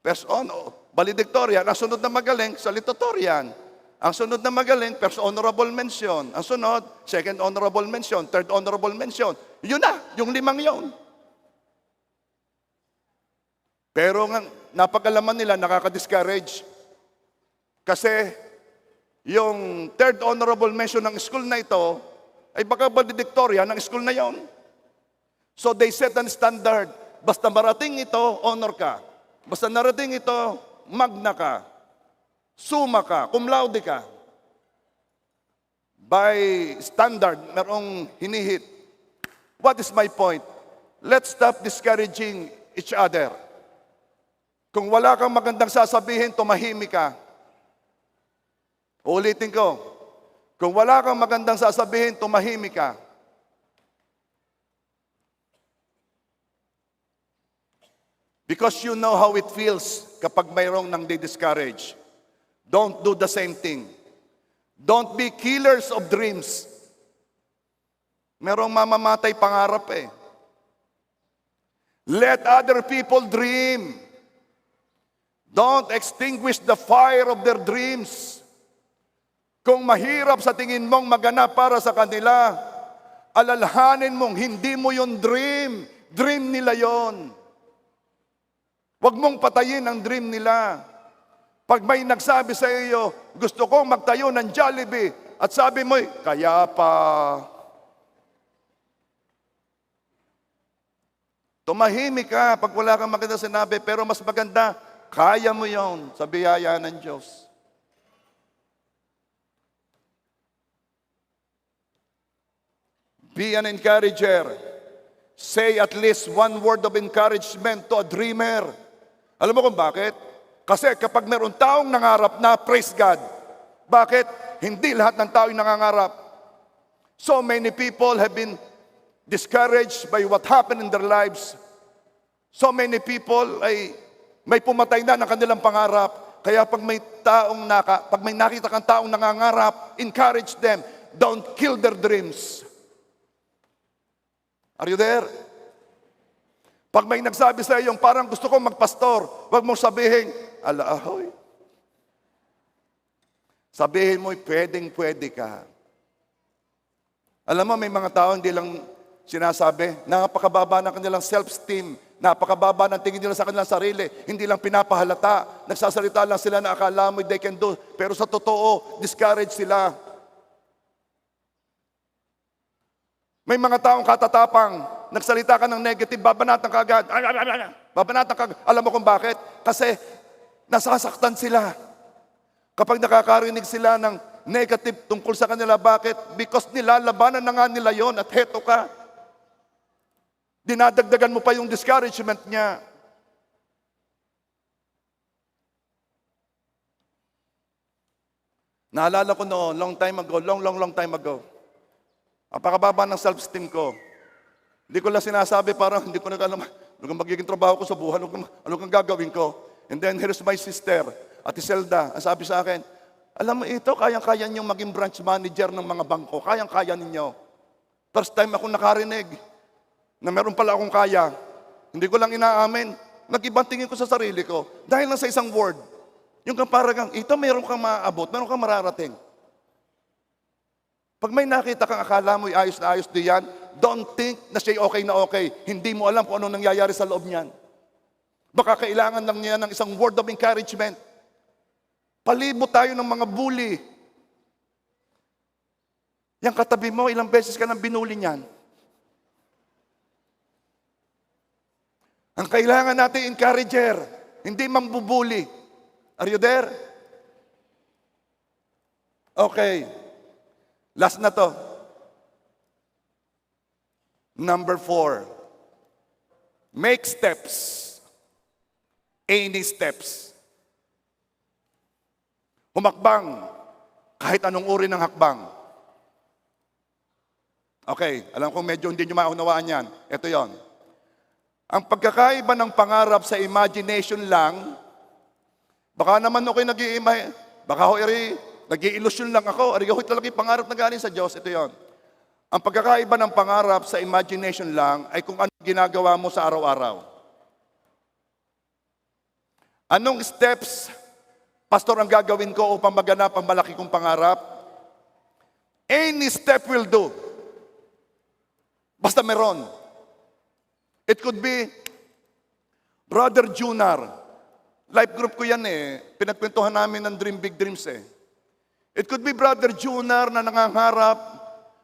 First honor, valedictorian. Ang sunod na magaling, salutatorian. Ang sunod na magaling, first honorable mention. Ang sunod, second honorable mention, third honorable mention. Yun na, yung 5 yun. Pero nga, napag-alaman nila, nakaka-discourage. Kasi, yung third honorable mention ng school na ito, ay baka valedictorian ng school na yon. So they set an standard. Basta marating ito, honor ka. Basta narating ito, magna ka. Summa ka, cum laude ka. By standard, merong hinihit. What is my point? Let's stop discouraging each other. Kung wala kang magandang sasabihin, tumahimik ka. Ulitin ko. Kung wala kang magandang sasabihin, tumahimik ka. Because you know how it feels kapag mayroong nang di-discourage. Don't do the same thing. Don't be killers of dreams. Merong mamamatay pangarap Let other people dream. Don't extinguish the fire of their dreams. Kung mahirap sa tingin mong maganap para sa kanila, alalahanin mong hindi mo yung dream. Dream nila yon. Huwag mong patayin ang dream nila. Pag may nagsabi sa iyo, gusto kong magtayo ng Jollibee, at sabi mo, kaya pa. Tumahimik ka pag wala kang maganda sinabi, pero mas maganda, kaya mo yon sa biyaya ng Diyos. Be an encourager. Say at least one word of encouragement to a dreamer. Alam mo kung bakit? Kasi kapag meron taong nangarap na, praise God. Bakit? Hindi lahat ng tao yung nangangarap. So many people have been discouraged by what happened in their lives. So many people ay may pumatay na ng kanilang pangarap. Kaya pag may nakita kang taong nangangarap, encourage them. Don't kill their dreams. Are you there? Pag may nagsabi sa iyo, parang gusto kong magpastor, huwag mong sabihin, alahoy. Sabihin mo, pwedeng-pwede ka. Alam mo, may mga tao hindi lang sinasabi, napakababa ng kanilang self-esteem, napakababa ng tingin nila sa kanilang sarili, hindi lang pinapahalata, nagsasalita lang sila na akala mo they can do, pero sa totoo, discourage sila. May mga taong katatapang, nagsalita ka ng negative, babanatan ka agad. Babanatan ka agad. Alam mo kung bakit? Kasi nasasaktan sila. Kapag nakakarinig sila ng negative tungkol sa kanila, bakit? Because nilalabanan na nga nila yon at heto ka. Dinadagdagan mo pa yung discouragement niya. Naalala ko noon, long time ago. Apakababa ng self-esteem ko. Hindi ko lang sinasabi, parang hindi ko na alam, ano kang magiging trabaho ko sa buhay, ano kang gagawin ko. And then here's my sister, Ate Zelda, ang sabi sa akin, alam mo ito, kayang-kaya niyong maging branch manager ng mga bangko, kayang-kaya ninyo. First time ako nakarinig na meron pala akong kaya. Hindi ko lang inaamin. Nag-ibang tingin ko sa sarili ko. Dahil lang sa isang word. Yung parang, ito meron kang maaabot, meron kang mararating. Pag may nakita kang akala mo'y ayos na ayos diyan, don't think na siya'y okay na okay. Hindi mo alam kung ano nangyayari sa loob niyan. Baka kailangan lang niya ng isang word of encouragement. Palibot tayo ng mga bully. Yang katabi mo, ilang beses ka nang binuli niyan. Ang kailangan natin encourager, hindi mambubuli. Are you there? Okay. Last na to. Number 4. Make steps. Any steps. Humakbang. Kahit anong uri ng hakbang. Okay, alam ko medyo hindi nyo maunawaan yan. Ito yon. Ang pagkakaiba ng pangarap sa imagination lang, baka naman ako'y baka nag-i-illusion lang ako. Arigahoy talaga yung pangarap na galing sa Diyos. Ito yon. Ang pagkakaiba ng pangarap sa imagination lang ay kung ano ginagawa mo sa araw-araw. Anong steps, Pastor, ang gagawin ko upang maganap ang malaki kong pangarap? Any step will do. Basta meron. It could be, Brother Junar, life group ko yan pinagkwentuhan namin ng Dream Big Dreams It could be Brother Junar na nangangarap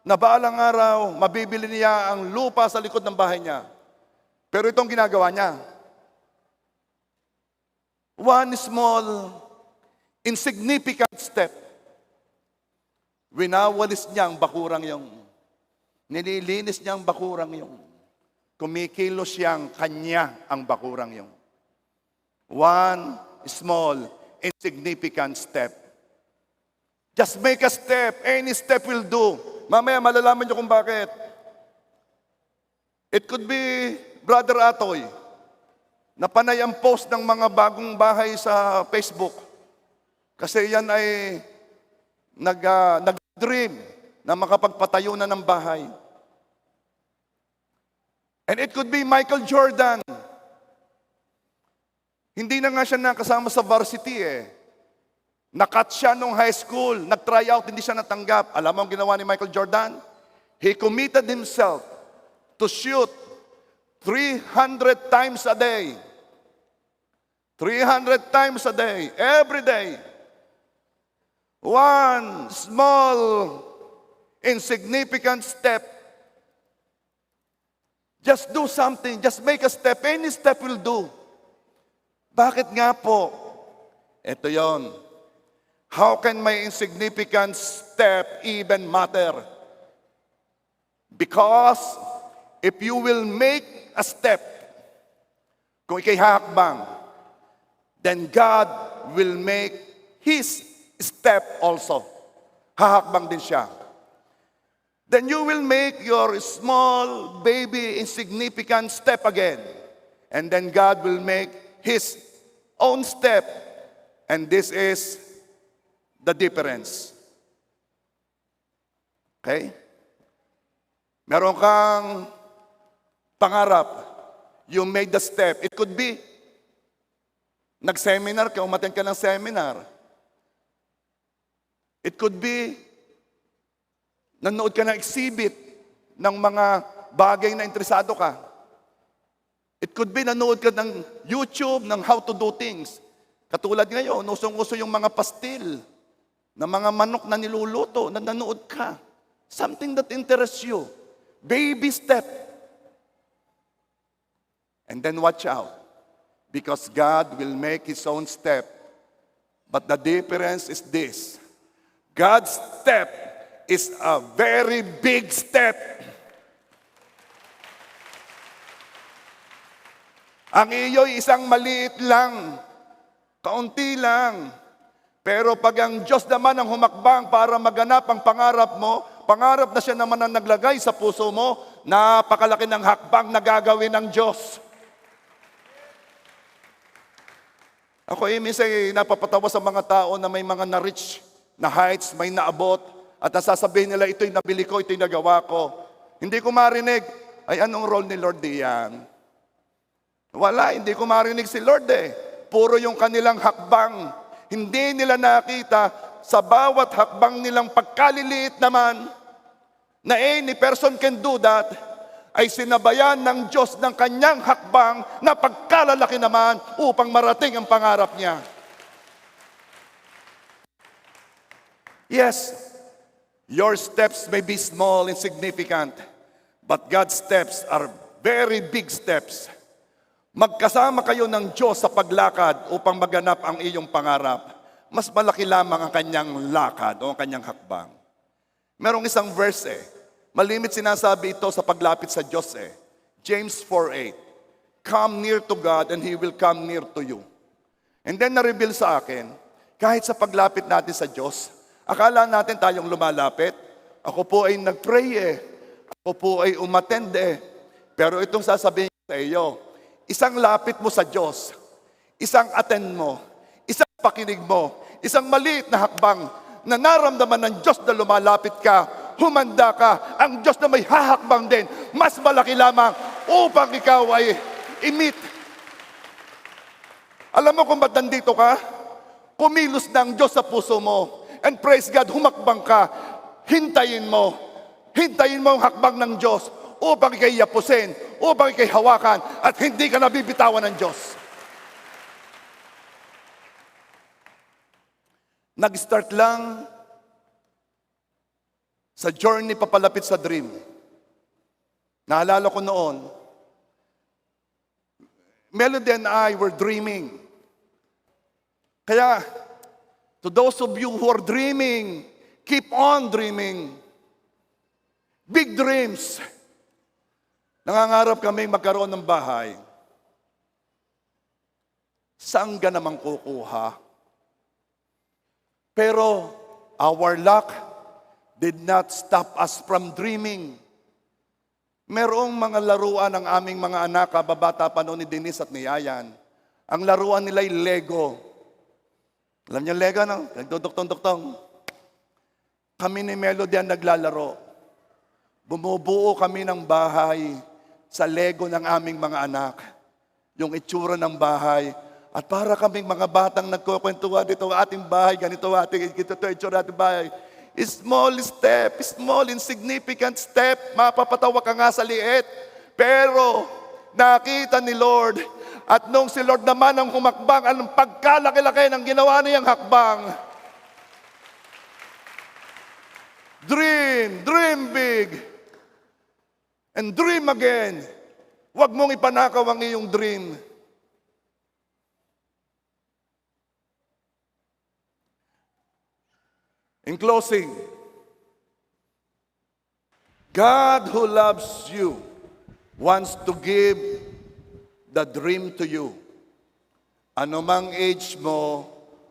na balang araw, mabibili niya ang lupa sa likod ng bahay niya. Pero itong ginagawa niya. One small, insignificant step. Winawalis niya ang bakurang yung, nililinis niya ang bakurang yung, kumikilos siyang kanya ang bakurang yung. One small, insignificant step. Just make a step. Any step will do. Mamaya malalaman niyo kung bakit. It could be Brother Atoy, na panay ang post ng mga bagong bahay sa Facebook. Kasi yan ay nag-dream na makapagpatayo na ng bahay. And it could be Michael Jordan. Hindi na nga siya nakasama sa varsity Nakat siya nung high school, nag-try out, hindi siya natanggap. Alam mo ang ginawa ni Michael Jordan? He committed himself to shoot 300 times a day. 300 times a day, every day. One small, insignificant step. Just do something, just make a step. Any step will do. Bakit nga po? Ito yon. How can my insignificant step even matter? Because if you will make a step, kung ikay hakbang, then God will make His step also. Hahakbang din siya. Then you will make your small, baby, insignificant step again. And then God will make His own step. And this is the difference. Okay? Meron kang pangarap. You made the step. It could be, nag-seminar ka, umattend ka ng seminar. It could be, nanood ka ng exhibit ng mga bagay na interesado ka. It could be, nanood ka ng YouTube ng how to do things. Katulad ngayon, usong-uso yung mga pastil na mga manok na niluluto, na nanood ka. Something that interests you. Baby step. And then watch out. Because God will make His own step. But the difference is this. God's step is a very big step. Ang iyo'y isang maliit lang. Kaunti lang. Pero pag ang Diyos naman ang humakbang para maganap ang pangarap mo, pangarap na siya naman ang naglagay sa puso mo, napakalaki ng hakbang na gagawin ng Diyos. Ako minsan napapatawa sa mga tao na may mga na-reach na heights, may naabot, at nasasabihin nila, ito'y nabili ko, ito'y nagawa ko. Hindi ko marinig, ay anong role ni Lord diyan? Wala, hindi ko marinig si Lord eh. Puro yung kanilang hakbang. Hindi nila nakita sa bawat hakbang nilang pagkaliliit naman na any person can do that, ay sinabayan ng Diyos ng kanyang hakbang na pagkalalaki naman upang marating ang pangarap niya. Yes, your steps may be small, insignificant, but God's steps are very big steps. Magkasama kayo ng Diyos sa paglakad upang maganap ang iyong pangarap. Mas malaki lamang ang kanyang lakad o ang kanyang hakbang. Merong isang verse malimit sinasabi ito sa paglapit sa Diyos James 4:8. Come near to God and He will come near to you. And then na-reveal sa akin, kahit sa paglapit natin sa Diyos, akala natin tayong lumalapit. Ako po ay nag-pray Ako po ay umattend Pero itong sasabihin sa iyo, isang lapit mo sa Diyos, isang attend mo, isang pakinig mo, isang maliit na hakbang na naramdaman ng Diyos na lumalapit ka, humanda ka, ang Diyos na may hahakbang din, mas malaki lamang upang ikaw ay i-meet. Alam mo kung ba't nandito ka? Kumilos na ang Diyos sa puso mo. And praise God, humakbang ka. Hintayin mo ang hakbang ng Diyos upang ikay yapusin, upang ikay hawakan, at hindi ka nabibitawan ng Diyos. Nag-start lang sa journey papalapit sa dream. Naalala ko noon, Melody and I were dreaming. Kaya, to those of you who are dreaming, keep on dreaming. Big dreams. Nangangarap kami magkaroon ng bahay. Saan ka naman kukuha? Pero our luck did not stop us from dreaming. Merong mga laruan ng aming mga anak, kababata pa noon ni Denise at ni Yayan. Ang laruan nila ay Lego. Alam niyo Lego, no? Nagduduktong-duktong. Kami ni Melody ang naglalaro. Bumubuo kami ng bahay sa Lego ng aming mga anak. Yung itsura ng bahay At para kaming mga batang nagkukwentuhan dito, ating bahay, ganito ating itsura ating bahay. Small, insignificant step, mapapatawa ka nga sa liit. Pero, nakita ni Lord, at nung si Lord naman ang humakbang, anong pagkalaki-laki ng ginawa niyang hakbang. Dream big, and dream again. Huwag mong ipanakaw ang iyong dream. In closing, God who loves you wants to give the dream to you. Ano mang age mo,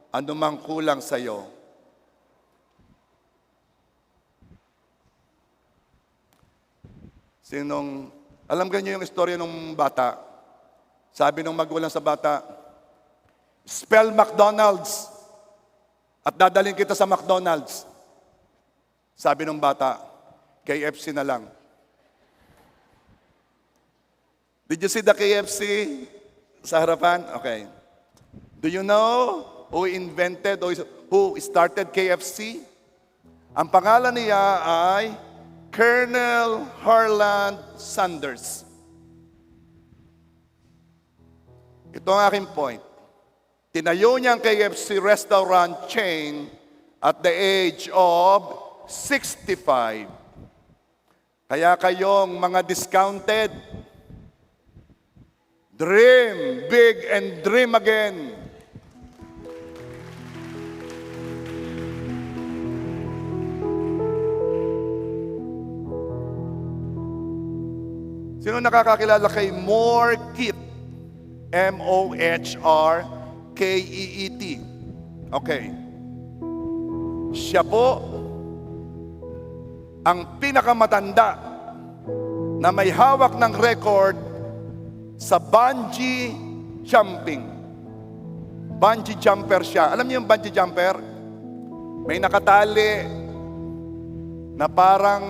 ano mang kulang sa'yo. Alam ganyo yung istorya ng bata? Sabi ng magulang sa bata, spell McDonald's at dadalhin kita sa McDonald's. Sabi ng bata, KFC na lang. Did you see the KFC sa harapan? Okay. Do you know who invented or who started KFC? Ang pangalan niya ay Colonel Harland Sanders. Ito ang aking point. Tinayo niya ang KFC restaurant chain at the age of 65. Kaya kayong mga discounted, dream big and dream again. Sino nakakakilala kay Mohr-Keet? Mohrkeet. Okay. Siya po ang pinakamatanda na may hawak ng record sa bungee jumping. Bungee jumper siya. Alam niyo yung bungee jumper? May nakatali na parang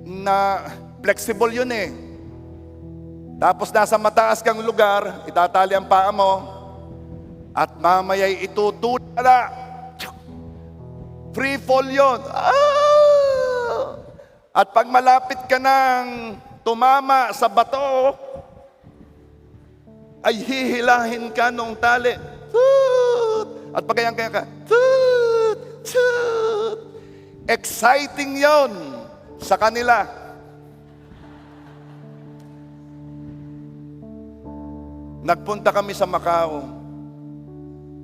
na flexible yun eh. Tapos nasa mataas kang lugar, itatali ang paa mo, at mamaya'y itutulala. Free fall yun. At pag malapit ka nang tumama sa bato, ay hihilahin ka nung tali. At pagkayang-kaya ka, exciting yon sa kanila. Nagpunta kami sa Macau.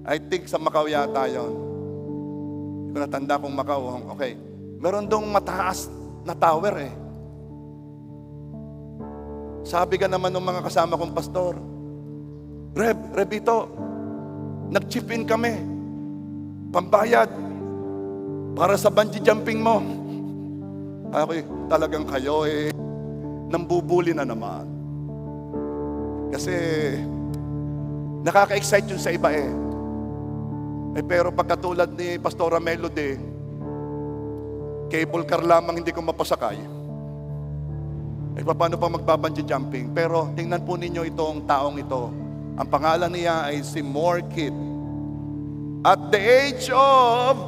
I think sa Macau yata yun. Hindi ko natanda kung Macau. Okay. Meron dong mataas na tower eh. Sabi ka naman ng mga kasama kong pastor, Rebito, nag-chip in kami. Pambayad. Para sa bungee jumping mo. Okay, talagang kayo eh, nambubuli na naman. Kasi, nakaka-excite yun sa iba eh. Pero pagkatulad ni Pastora Melody, cable car lamang hindi ko mapasakay. Paano pa magbabungee jumping? Pero tingnan po ninyo itong taong ito. Ang pangalan niya ay si Mohr-Keet. At the age of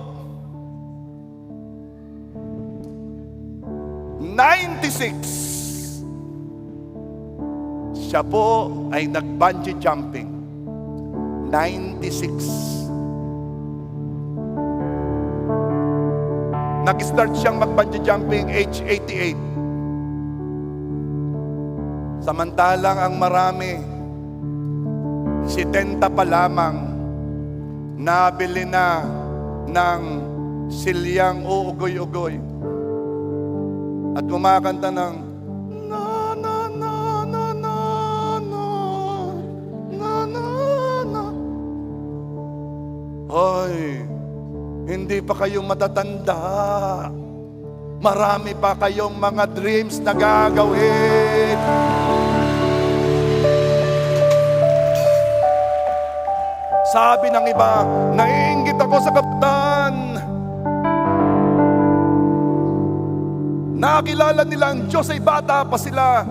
96, siya po ay nag-bungee jumping. 96. Nag-start siyang mag-bungee jumping age 88. Samantalang ang marami, 70 pa lamang, nabili na ng silyang uugoy-ugoy. At kumakanta ng na na na na na na na na na. Hoy, hindi pa kayo matatanda. Marami pa kayong mga dreams na gagawin. Sabi ng iba, naiinggit ako sa kapitan. Nakilala nila ang Diyos ay bata pa sila.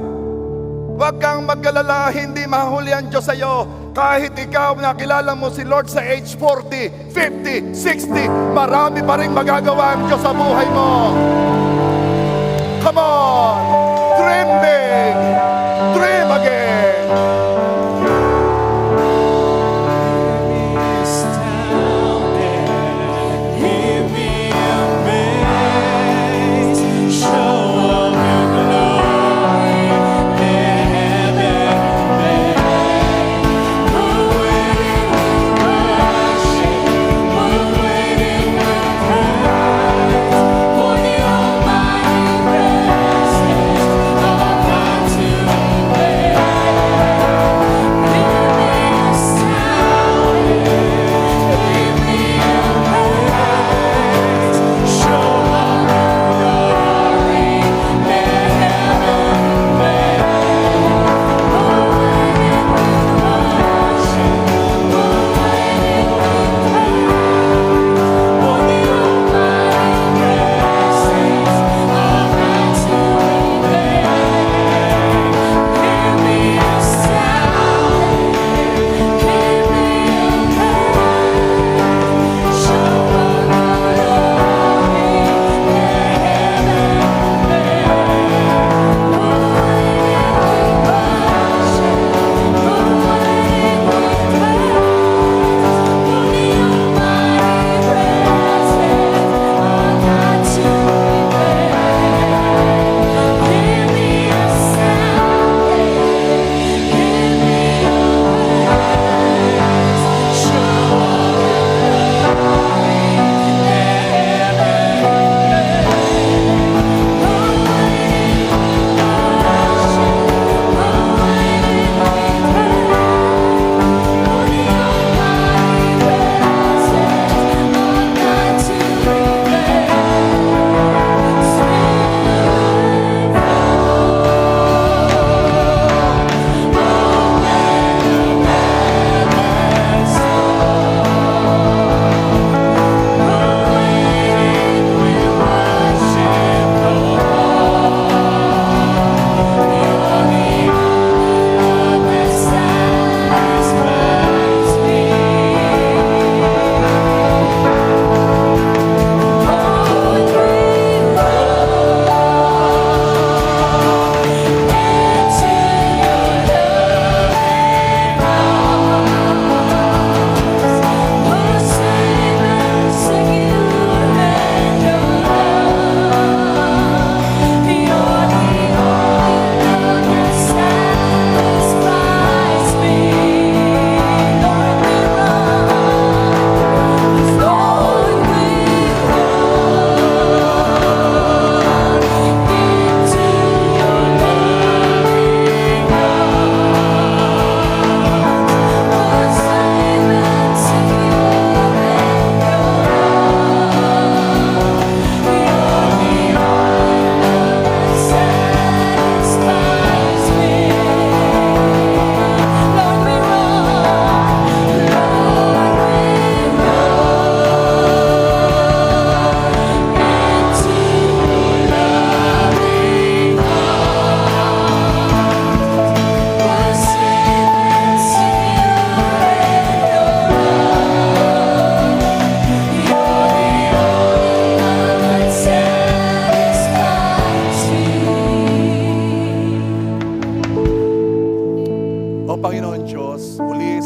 Huwag kang mag-alala, hindi mahuli ang Diyos sa iyo. Kahit ikaw nakilala mo si Lord sa age 40, 50, 60, marami pa rin magagawa ang Diyos sa buhay mo. Come on! Dream big! Dream again!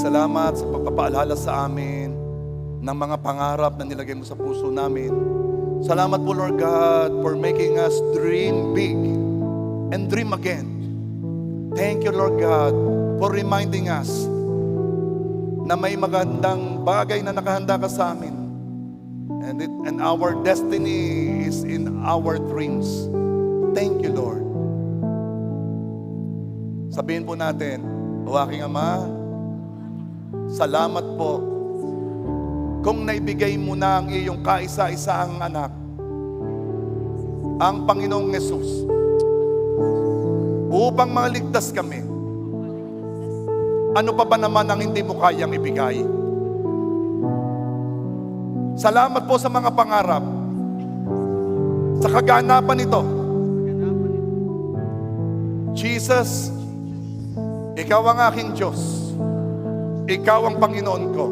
salamat sa pagpapaalala sa amin ng mga pangarap na nilagay mo sa puso namin. Salamat po, Lord God, for making us dream big and dream again. Thank you, Lord God, for reminding us na may magandang bagay na nakahanda ka sa amin. And our destiny is in our dreams. Thank you, Lord. Sabihin po natin, o aking Ama, salamat po kung naibigay mo na ang iyong kaisa-isang anak, ang Panginoong Hesus, upang maligtas kami. Ano pa ba naman ang hindi mo kayang ibigay? Salamat po sa mga pangarap, sa kaganapan nito. Jesus, Ikaw ang aking Diyos. Ikaw ang Panginoon ko.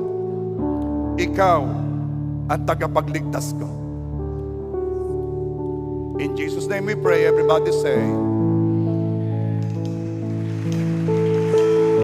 Ikaw ang tagapagligtas ko. In Jesus' name we pray. Everybody say,